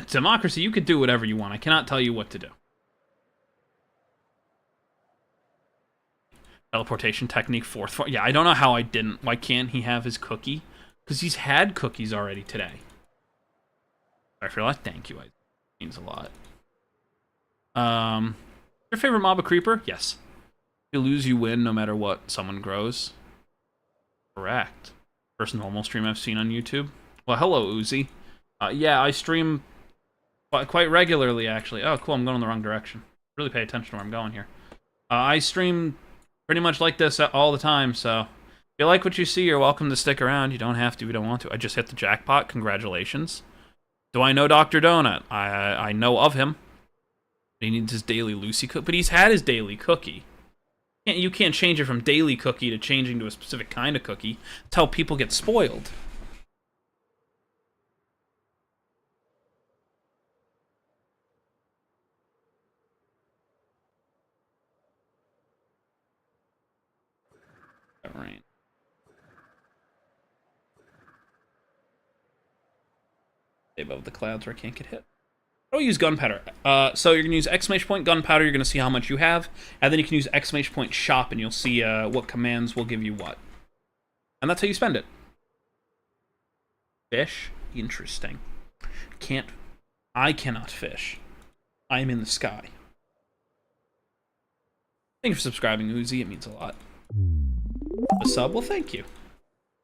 democracy, you could do whatever you want. I cannot tell you what to do. Teleportation technique, 4th form. Yeah, I don't know how I didn't. Why can't he have his cookie? Because he's had cookies already today. Sorry for that. Thank you. It means a lot. Your favorite mob a creeper? Yes. If you lose, you win, no matter what. Someone grows. Correct. First normal stream I've seen on YouTube. Well, hello, Uzi. Yeah, I stream quite regularly, actually. Oh, cool. I'm going in the wrong direction. Really pay attention to where I'm going here. I stream pretty much like this all the time, so if you like what you see, you're welcome to stick around. You don't have to if you don't want to. I just hit the jackpot. Congratulations. Do I know Dr. Donut? I know of him. He needs his daily Lucy cookie, but he's had his daily cookie. You can't change it from daily cookie to changing to a specific kind of cookie. That's how people get spoiled. All right. Stay above the clouds where I can't get hit. I'll use gunpowder. So you're going to use exclamation point gunpowder. You're going to see how much you have. And then you can use exclamation point shop, and you'll see what commands will give you what. And that's how you spend it. Fish? Interesting. I cannot fish. I am in the sky. Thank you for subscribing, Uzi. It means a lot. A sub? Well, thank you.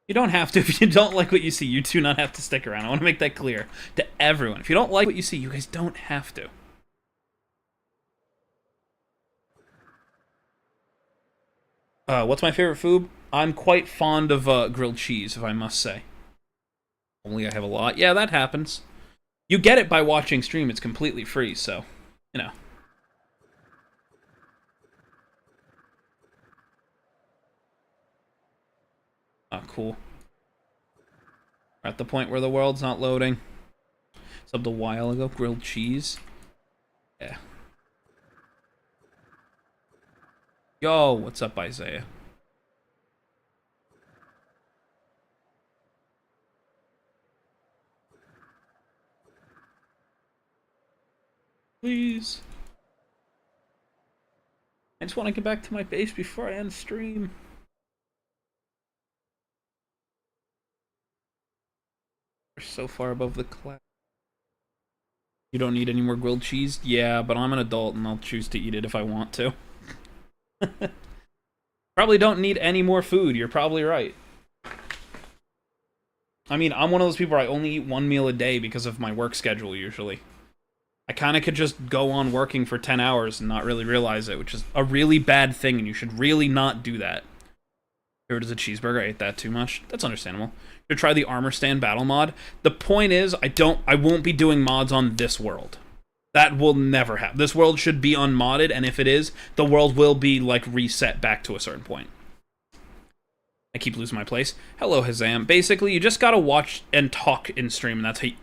You don't have to. If you don't like what you see, you do not have to stick around. I want to make that clear to everyone. If you don't like what you see, you guys don't have to. What's my favorite food? I'm quite fond of grilled cheese, if I must say. Only I have a lot. Yeah, that happens. You get it by watching stream. It's completely free, so, you know. Oh, cool. We're at the point where the world's not loading. Subbed a while ago. Grilled cheese. Yeah. Yo, what's up, Isaiah? Please. I just want to get back to my base before I end stream. We're so far above the cloud. You don't need any more grilled cheese? Yeah, but I'm an adult and I'll choose to eat it if I want to. Probably don't need any more food. You're probably right. I mean, I'm one of those people where I only eat 1 meal a day because of my work schedule, usually. I kind of could just go on working for 10 hours and not really realize it, which is a really bad thing, and you should really not do that. Favorite is a cheeseburger. I ate that too much. That's understandable. To try the armor stand battle mod. The point is, I won't be doing mods on this world. That will never happen. This world should be unmodded, and if it is, the world will be, like, reset back to a certain point. I keep losing my place. Hello, Hazam. Basically, you just gotta watch and talk in stream, and that's how you,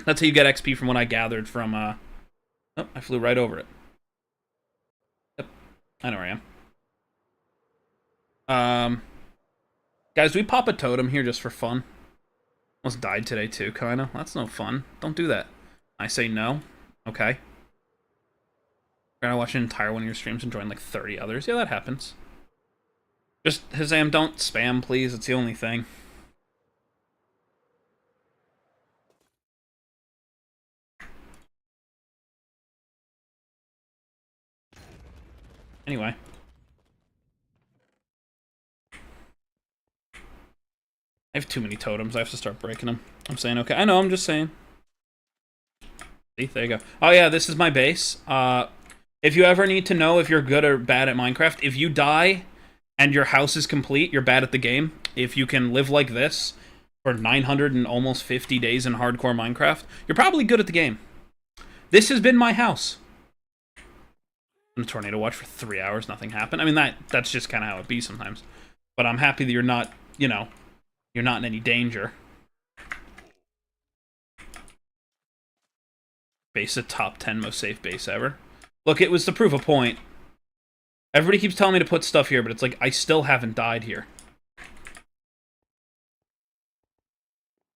that's how you get XP from what I gathered from, Oh, I flew right over it. Yep. I know where I am. Guys, do we pop a totem here just for fun? Almost died today, too, kinda. That's no fun. Don't do that. I say no. Okay. You're gonna watch an entire one of your streams and join like 30 others. Yeah, that happens. Just, Hazam, don't spam, please. It's the only thing. Anyway. I have too many totems. I have to start breaking them. I'm saying okay. I know, I'm just saying. See, there you go. Oh yeah, this is my base. If you ever need to know if you're good or bad at Minecraft, if you die and your house is complete, you're bad at the game. If you can live like this for 900 and almost 50 days in hardcore Minecraft, you're probably good at the game. This has been my house. I'm a tornado watch for 3 hours, nothing happened. I mean, that's just kind of how it be sometimes. But I'm happy that you're not, you know, you're not in any danger. Base a top 10 most safe base ever. Look, it was to prove a point. Everybody keeps telling me to put stuff here, but it's like, I still haven't died here.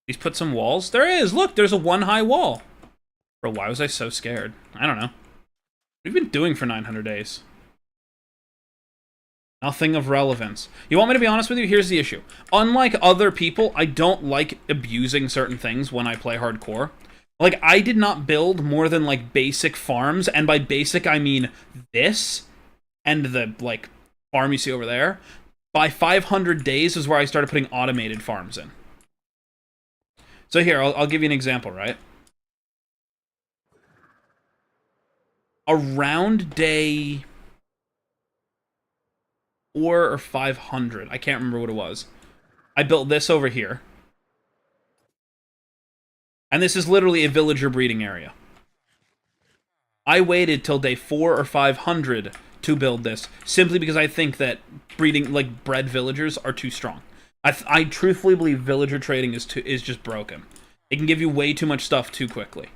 He's put some walls? There is! Look, there's a one-high wall! Bro, why was I so scared? I don't know. What have you been doing for 900 days? Nothing of relevance. You want me to be honest with you? Here's the issue. Unlike other people, I don't like abusing certain things when I play hardcore. Like, I did not build more than, like, basic farms, and by basic, I mean this, and the, like, farm you see over there. By 500 days is where I started putting automated farms in. So here, I'll give you an example, right? Around day 4 or 500, I can't remember what it was, I built this over here. And this is literally a villager breeding area. I waited till day 4 or 500 to build this, simply because I think that breeding, like, bred villagers are too strong. I truthfully believe villager trading is just broken. It can give you way too much stuff too quickly.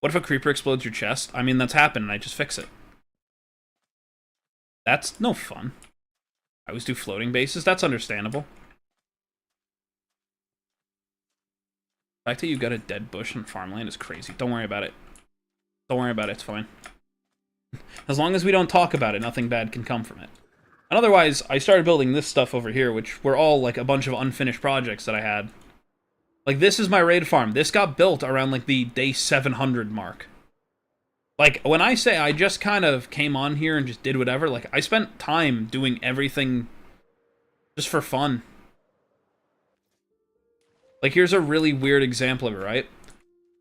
What if a creeper explodes your chest? I mean, that's happened, and I just fix it. That's no fun. I always do floating bases. That's understandable. The fact that you got a dead bush in farmland is crazy. Don't worry about it. Don't worry about it. It's fine. As long as we don't talk about it, nothing bad can come from it. And otherwise, I started building this stuff over here, which were all, like, a bunch of unfinished projects that I had. Like, this is my raid farm. This got built around, like, the day 700 mark. Like, when I say I just kind of came on here and just did whatever, like, I spent time doing everything just for fun. Like, here's a really weird example of it, right?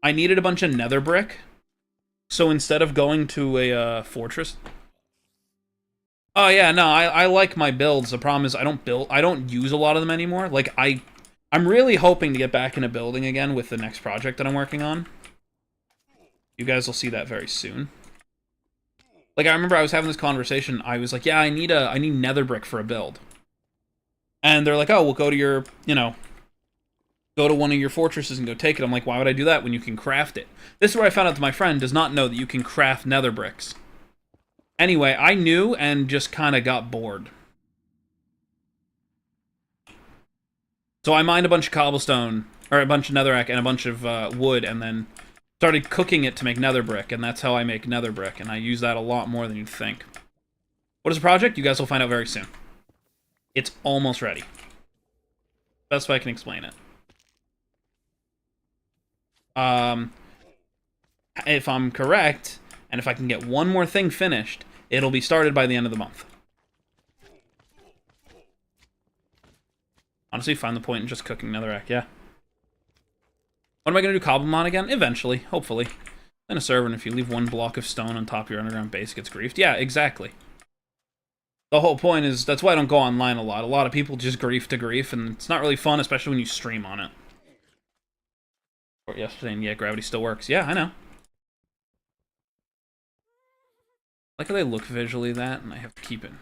I needed a bunch of nether brick, so instead of going to a fortress... Oh, yeah, no, I like my builds. The problem is I don't use a lot of them anymore. Like, I'm really hoping to get back into building again with the next project that I'm working on. You guys will see that very soon. Like, I remember I was having this conversation. I was like, yeah, I need nether brick for a build. And they're like, oh, we'll go to your, you know, go to one of your fortresses and go take it. I'm like, why would I do that when you can craft it? This is where I found out that my friend does not know that you can craft nether bricks. Anyway, I knew and just kind of got bored. So I mined a bunch of cobblestone, or a bunch of netherrack and a bunch of wood, and then started cooking it to make nether brick, and that's how I make nether brick, and I use that a lot more than you'd think. What is the project? You guys will find out very soon. It's almost ready. Best way I can explain it. If I'm correct, and if I can get one more thing finished, it'll be started by the end of the month. Honestly, find the point in just cooking netherrack, yeah. What am I going to do, Cobblemon again? Eventually, hopefully. In a server, and if you leave one block of stone on top of your underground base, it gets griefed. Yeah, exactly. The whole point is, that's why I don't go online a lot. A lot of people just grief to grief, and it's not really fun, especially when you stream on it. Or yesterday, and yeah, gravity still works. Yeah, I know. I like how they look visually that, and I have to keep it in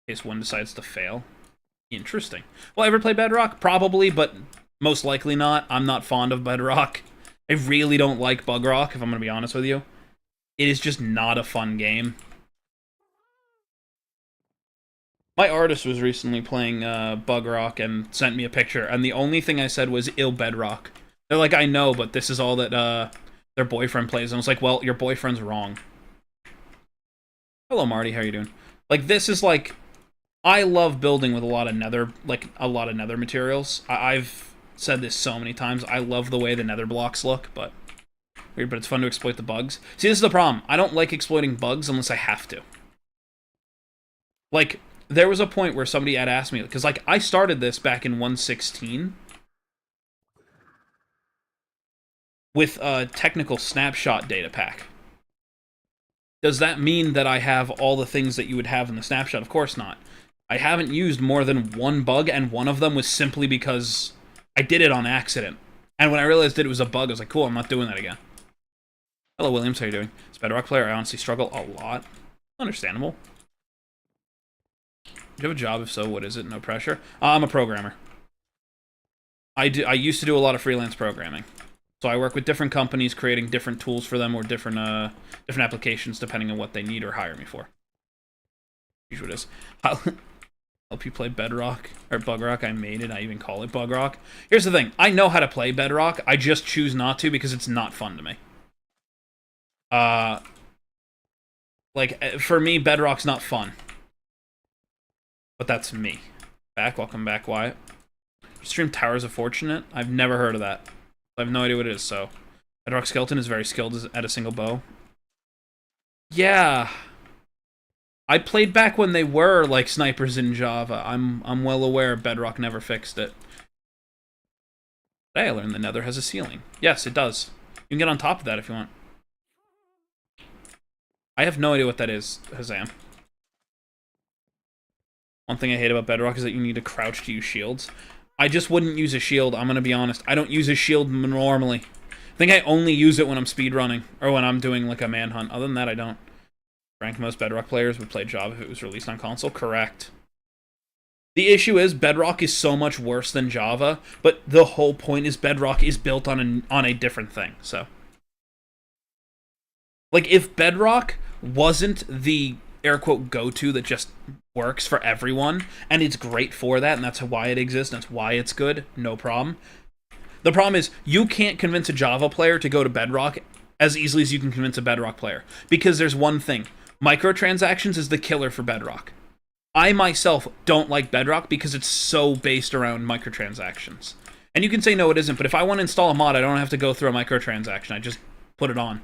case one decides to fail. Interesting. Will I ever play Bedrock? Probably, but most likely not. I'm not fond of Bedrock. I really don't like Bug Rock, if I'm going to be honest with you. It is just not a fun game. My artist was recently playing Bug Rock and sent me a picture, and the only thing I said was, ill Bedrock. They're like, I know, but this is all that their boyfriend plays, and it's like, well, your boyfriend's wrong. Hello, Marty. How you doing? Like, this is like, I love building with a lot of nether, materials. I've said this so many times. I love the way the nether blocks look, but weird, but it's fun to exploit the bugs. See, this is the problem. I don't like exploiting bugs unless I have to. Like, there was a point where somebody had asked me, because, like, I started this back in 1.16 with a technical snapshot data pack. Does that mean that I have all the things that you would have in the snapshot? Of course not. I haven't used more than one bug, and one of them was simply because I did it on accident. And when I realized that it was a bug, I was like, cool, I'm not doing that again. Hello, Williams, how you doing? As a Bedrock player, I honestly struggle a lot. Understandable. Do you have a job? If so, what is it? No pressure. I'm a programmer. I used to do a lot of freelance programming. So I work with different companies, creating different tools for them, or different applications, depending on what they need or hire me for. Usually it is. I'll help you play Bedrock, or Bugrock. I made it. I even call it Bugrock. Here's the thing. I know how to play Bedrock. I just choose not to because it's not fun to me. Like, for me, Bedrock's not fun. But that's me. Welcome back, Wyatt. Stream Towers of Fortunate? I've never heard of that. I have no idea what it is, so. Bedrock Skeleton is very skilled at a single bow. Yeah. I played back when they were, like, snipers in Java. I'm well aware Bedrock never fixed it. Today I learned the Nether has a ceiling. Yes, it does. You can get on top of that if you want. I have no idea what that is, Hazam. One thing I hate about Bedrock is that you need to crouch to use shields. I just wouldn't use a shield, I'm gonna be honest. I don't use a shield normally. I think I only use it when I'm speedrunning, or when I'm doing, like, a manhunt. Other than that, I don't. Frank, most Bedrock players would play Java if it was released on console. Correct. The issue is, Bedrock is so much worse than Java, but the whole point is Bedrock is built on a different thing, so. Like, if Bedrock wasn't the air quote go-to that just works for everyone, and it's great for that, and that's why it exists, and that's why it's good, no problem. The problem is, you can't convince a Java player to go to Bedrock as easily as you can convince a Bedrock player. Because there's one thing. Microtransactions is the killer for Bedrock. I myself don't like Bedrock because it's so based around microtransactions. And you can say no, it isn't, but if I want to install a mod, I don't have to go through a microtransaction. I just put it on.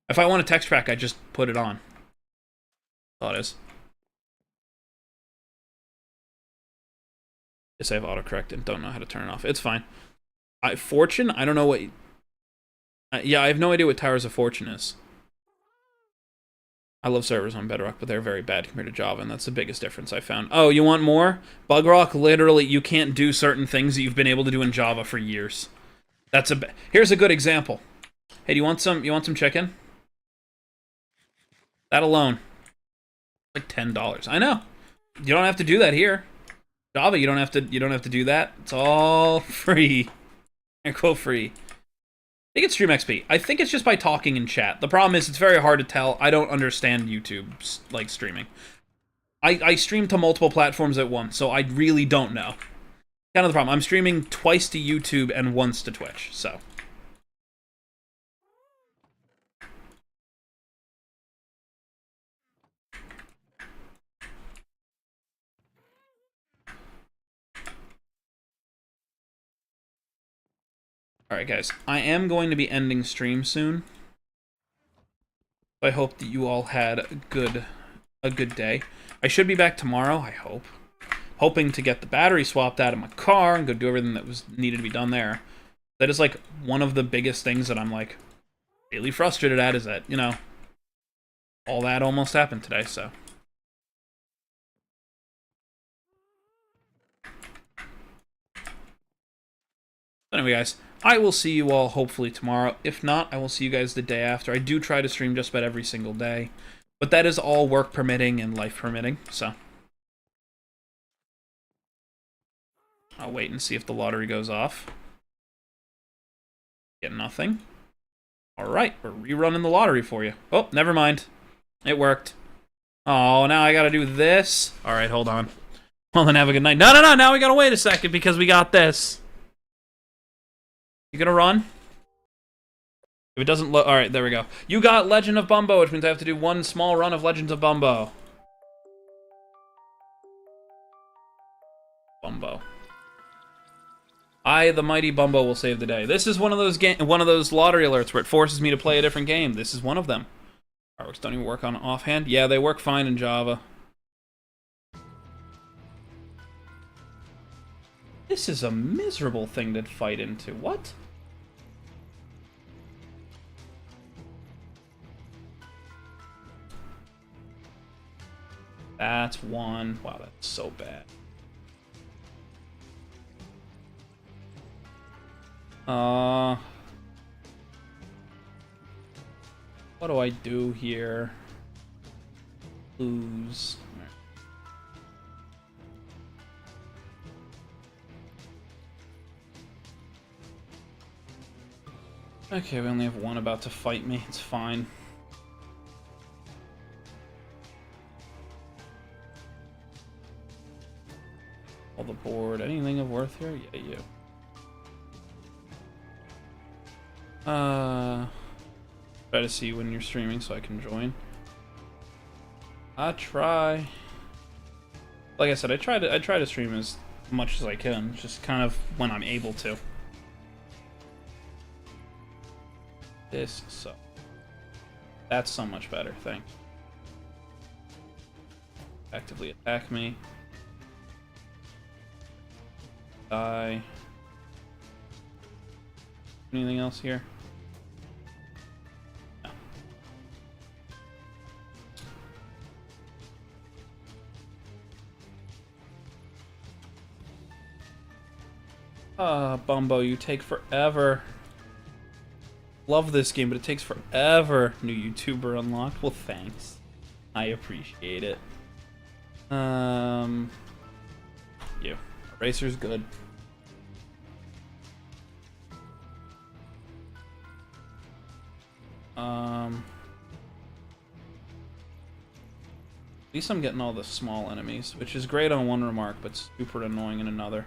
If I want a text pack, I just put it on. That's all it is. Yes, I have autocorrect and don't know how to turn it off. It's fine. Fortune? I don't know what... yeah, I have no idea what Towers of Fortune is. I love servers on Bedrock, but they're very bad compared to Java, and that's the biggest difference I found. Oh, you want more? Bugrock, literally, you can't do certain things that you've been able to do in Java for years. That's a... Here's a good example. Hey, do you want some chicken? That alone. Like $10. I know. You don't have to do that here. Java, you don't have to do that. It's all free. Air quote free. I think it's Stream XP. I think it's just by talking in chat. The problem is it's very hard to tell. I don't understand YouTube's, like, streaming. I stream to multiple platforms at once, so I really don't know. Kind of the problem. I'm streaming twice to YouTube and once to Twitch, so. Alright, guys. I am going to be ending stream soon. I hope that you all had a good day. I should be back tomorrow, I hope. Hoping to get the battery swapped out of my car and go do everything that was needed to be done there. That is, like, one of the biggest things that I'm, like, really frustrated at, is that, you know, all that almost happened today, so. Anyway, guys, I will see you all hopefully tomorrow. If not, I will see you guys the day after. I do try to stream just about every single day, but that is all work permitting and life permitting, so. I'll wait and see if the lottery goes off. Get nothing. Alright, we're rerunning the lottery for you. Oh, never mind. It worked. Oh, now I gotta do this? Alright, hold on. Well, then have a good night. No, now we gotta wait a second because we got this. You gonna run? If it doesn't look... Alright, there we go. You got Legend of Bumbo, which means I have to do one small run of Legends of Bumbo. Bumbo. I, the mighty Bumbo, will save the day. This is one of those lottery alerts where it forces me to play a different game. This is one of them. Fireworks don't even work on offhand. Yeah, they work fine in Java. This is a miserable thing to fight into. What? That's one. Wow, that's so bad. What do I do here? Lose. Okay, we only have one about to fight me. It's fine. All the board. Anything of worth here? Yeah, you. Try to see when you're streaming so I can join. I try. Like I said, I try to stream as much as I can, just kind of when I'm able to. This sucks. That's so much better, thanks. Actively attack me. Die. Anything else here? No. Bumbo, you take forever. Love this game, but it takes forever. New YouTuber unlocked. Well, thanks. I appreciate it. You. Eraser's good. At least I'm getting all the small enemies, which is great on one remark, but super annoying in another.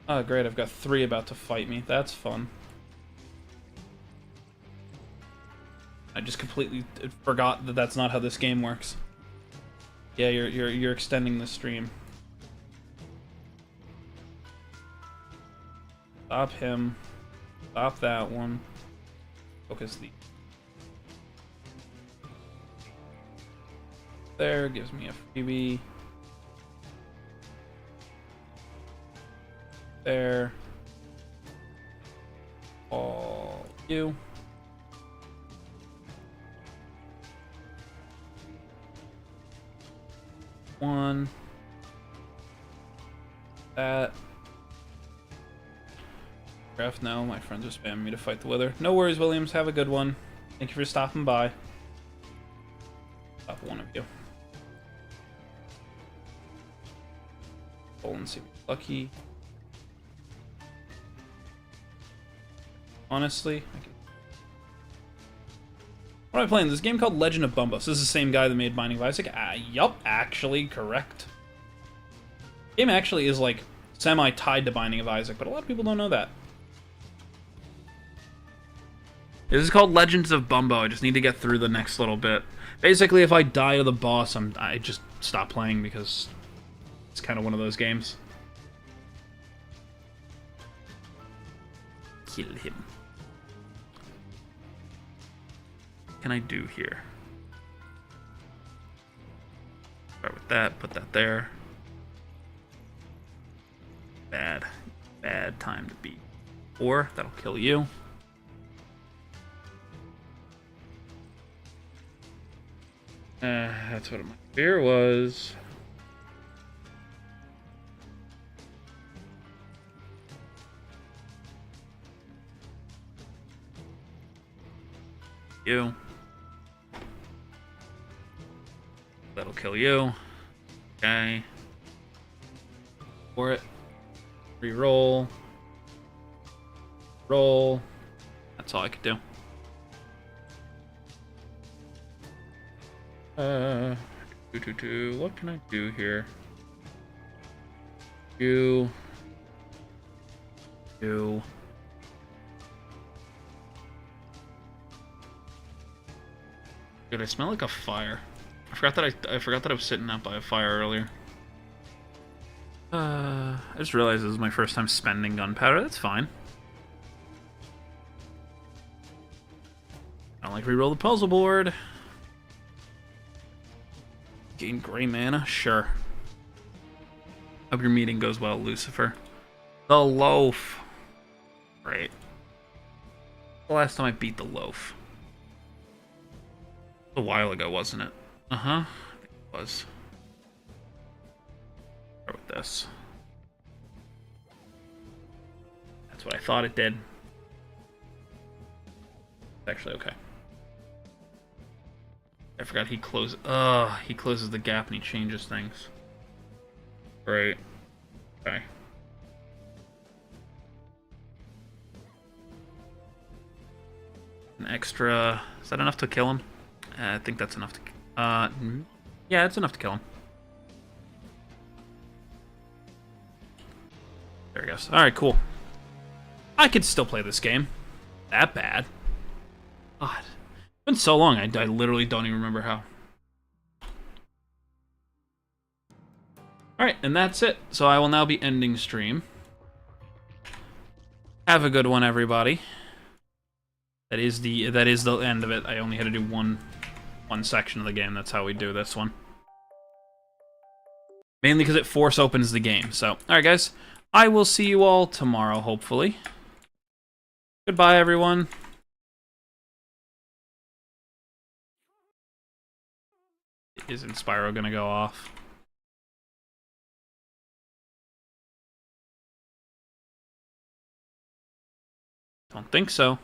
Oh, great, I've got 3 about to fight me. That's fun. I just completely forgot that that's not how this game works. Yeah, you're extending the stream. Stop him. Stop that one. Focus the... There, gives me a freebie. There. All you. One. That. Graph, no, my friends are spamming me to fight the Wither. No worries, Williams. Have a good one. Thank you for stopping by. Stop one of you. Roll and see if you're lucky. Honestly, what am I playing? This game called Legend of Bumbo. So this is the same guy that made Binding of Isaac. Yup, actually, correct. The game actually is like semi-tied to Binding of Isaac, but a lot of people don't know that. This is called Legends of Bumbo. I just need to get through the next little bit. Basically, if I die to the boss, I just stop playing because it's kind of one of those games. Kill him. What can I do here? Start with that, put that there. Bad time to beat. Or that'll kill you. That's what my fear was. You. That'll kill you. Okay. For it. Reroll. Roll. That's all I could do. What can I do here? You. Dude, I smell like a fire. I forgot that I was sitting out by a fire earlier. I just realized this is my first time spending gunpowder. That's fine. I don't like reroll the puzzle board. Gain gray mana? Sure. Hope your meeting goes well, Lucifer. The loaf. Great. The last time I beat the loaf. A while ago, wasn't it? Uh-huh. I think it was. Start with this. That's what I thought it did. It's actually okay. I forgot he closes. He closes the gap and he changes things. Right. Okay. An extra. Is that enough to kill him? I think that's enough to. Yeah, it's enough to kill him. There he goes. All right, cool. I could still play this game. That bad. God. It's been so long, I literally don't even remember how. Alright, and that's it. So I will now be ending stream. Have a good one, everybody. That is the end of it. I only had to do one section of the game. That's how we do this one. Mainly because it force opens the game. So, alright guys. I will see you all tomorrow, hopefully. Goodbye, everyone. Isn't Spyro gonna go off? Don't think so.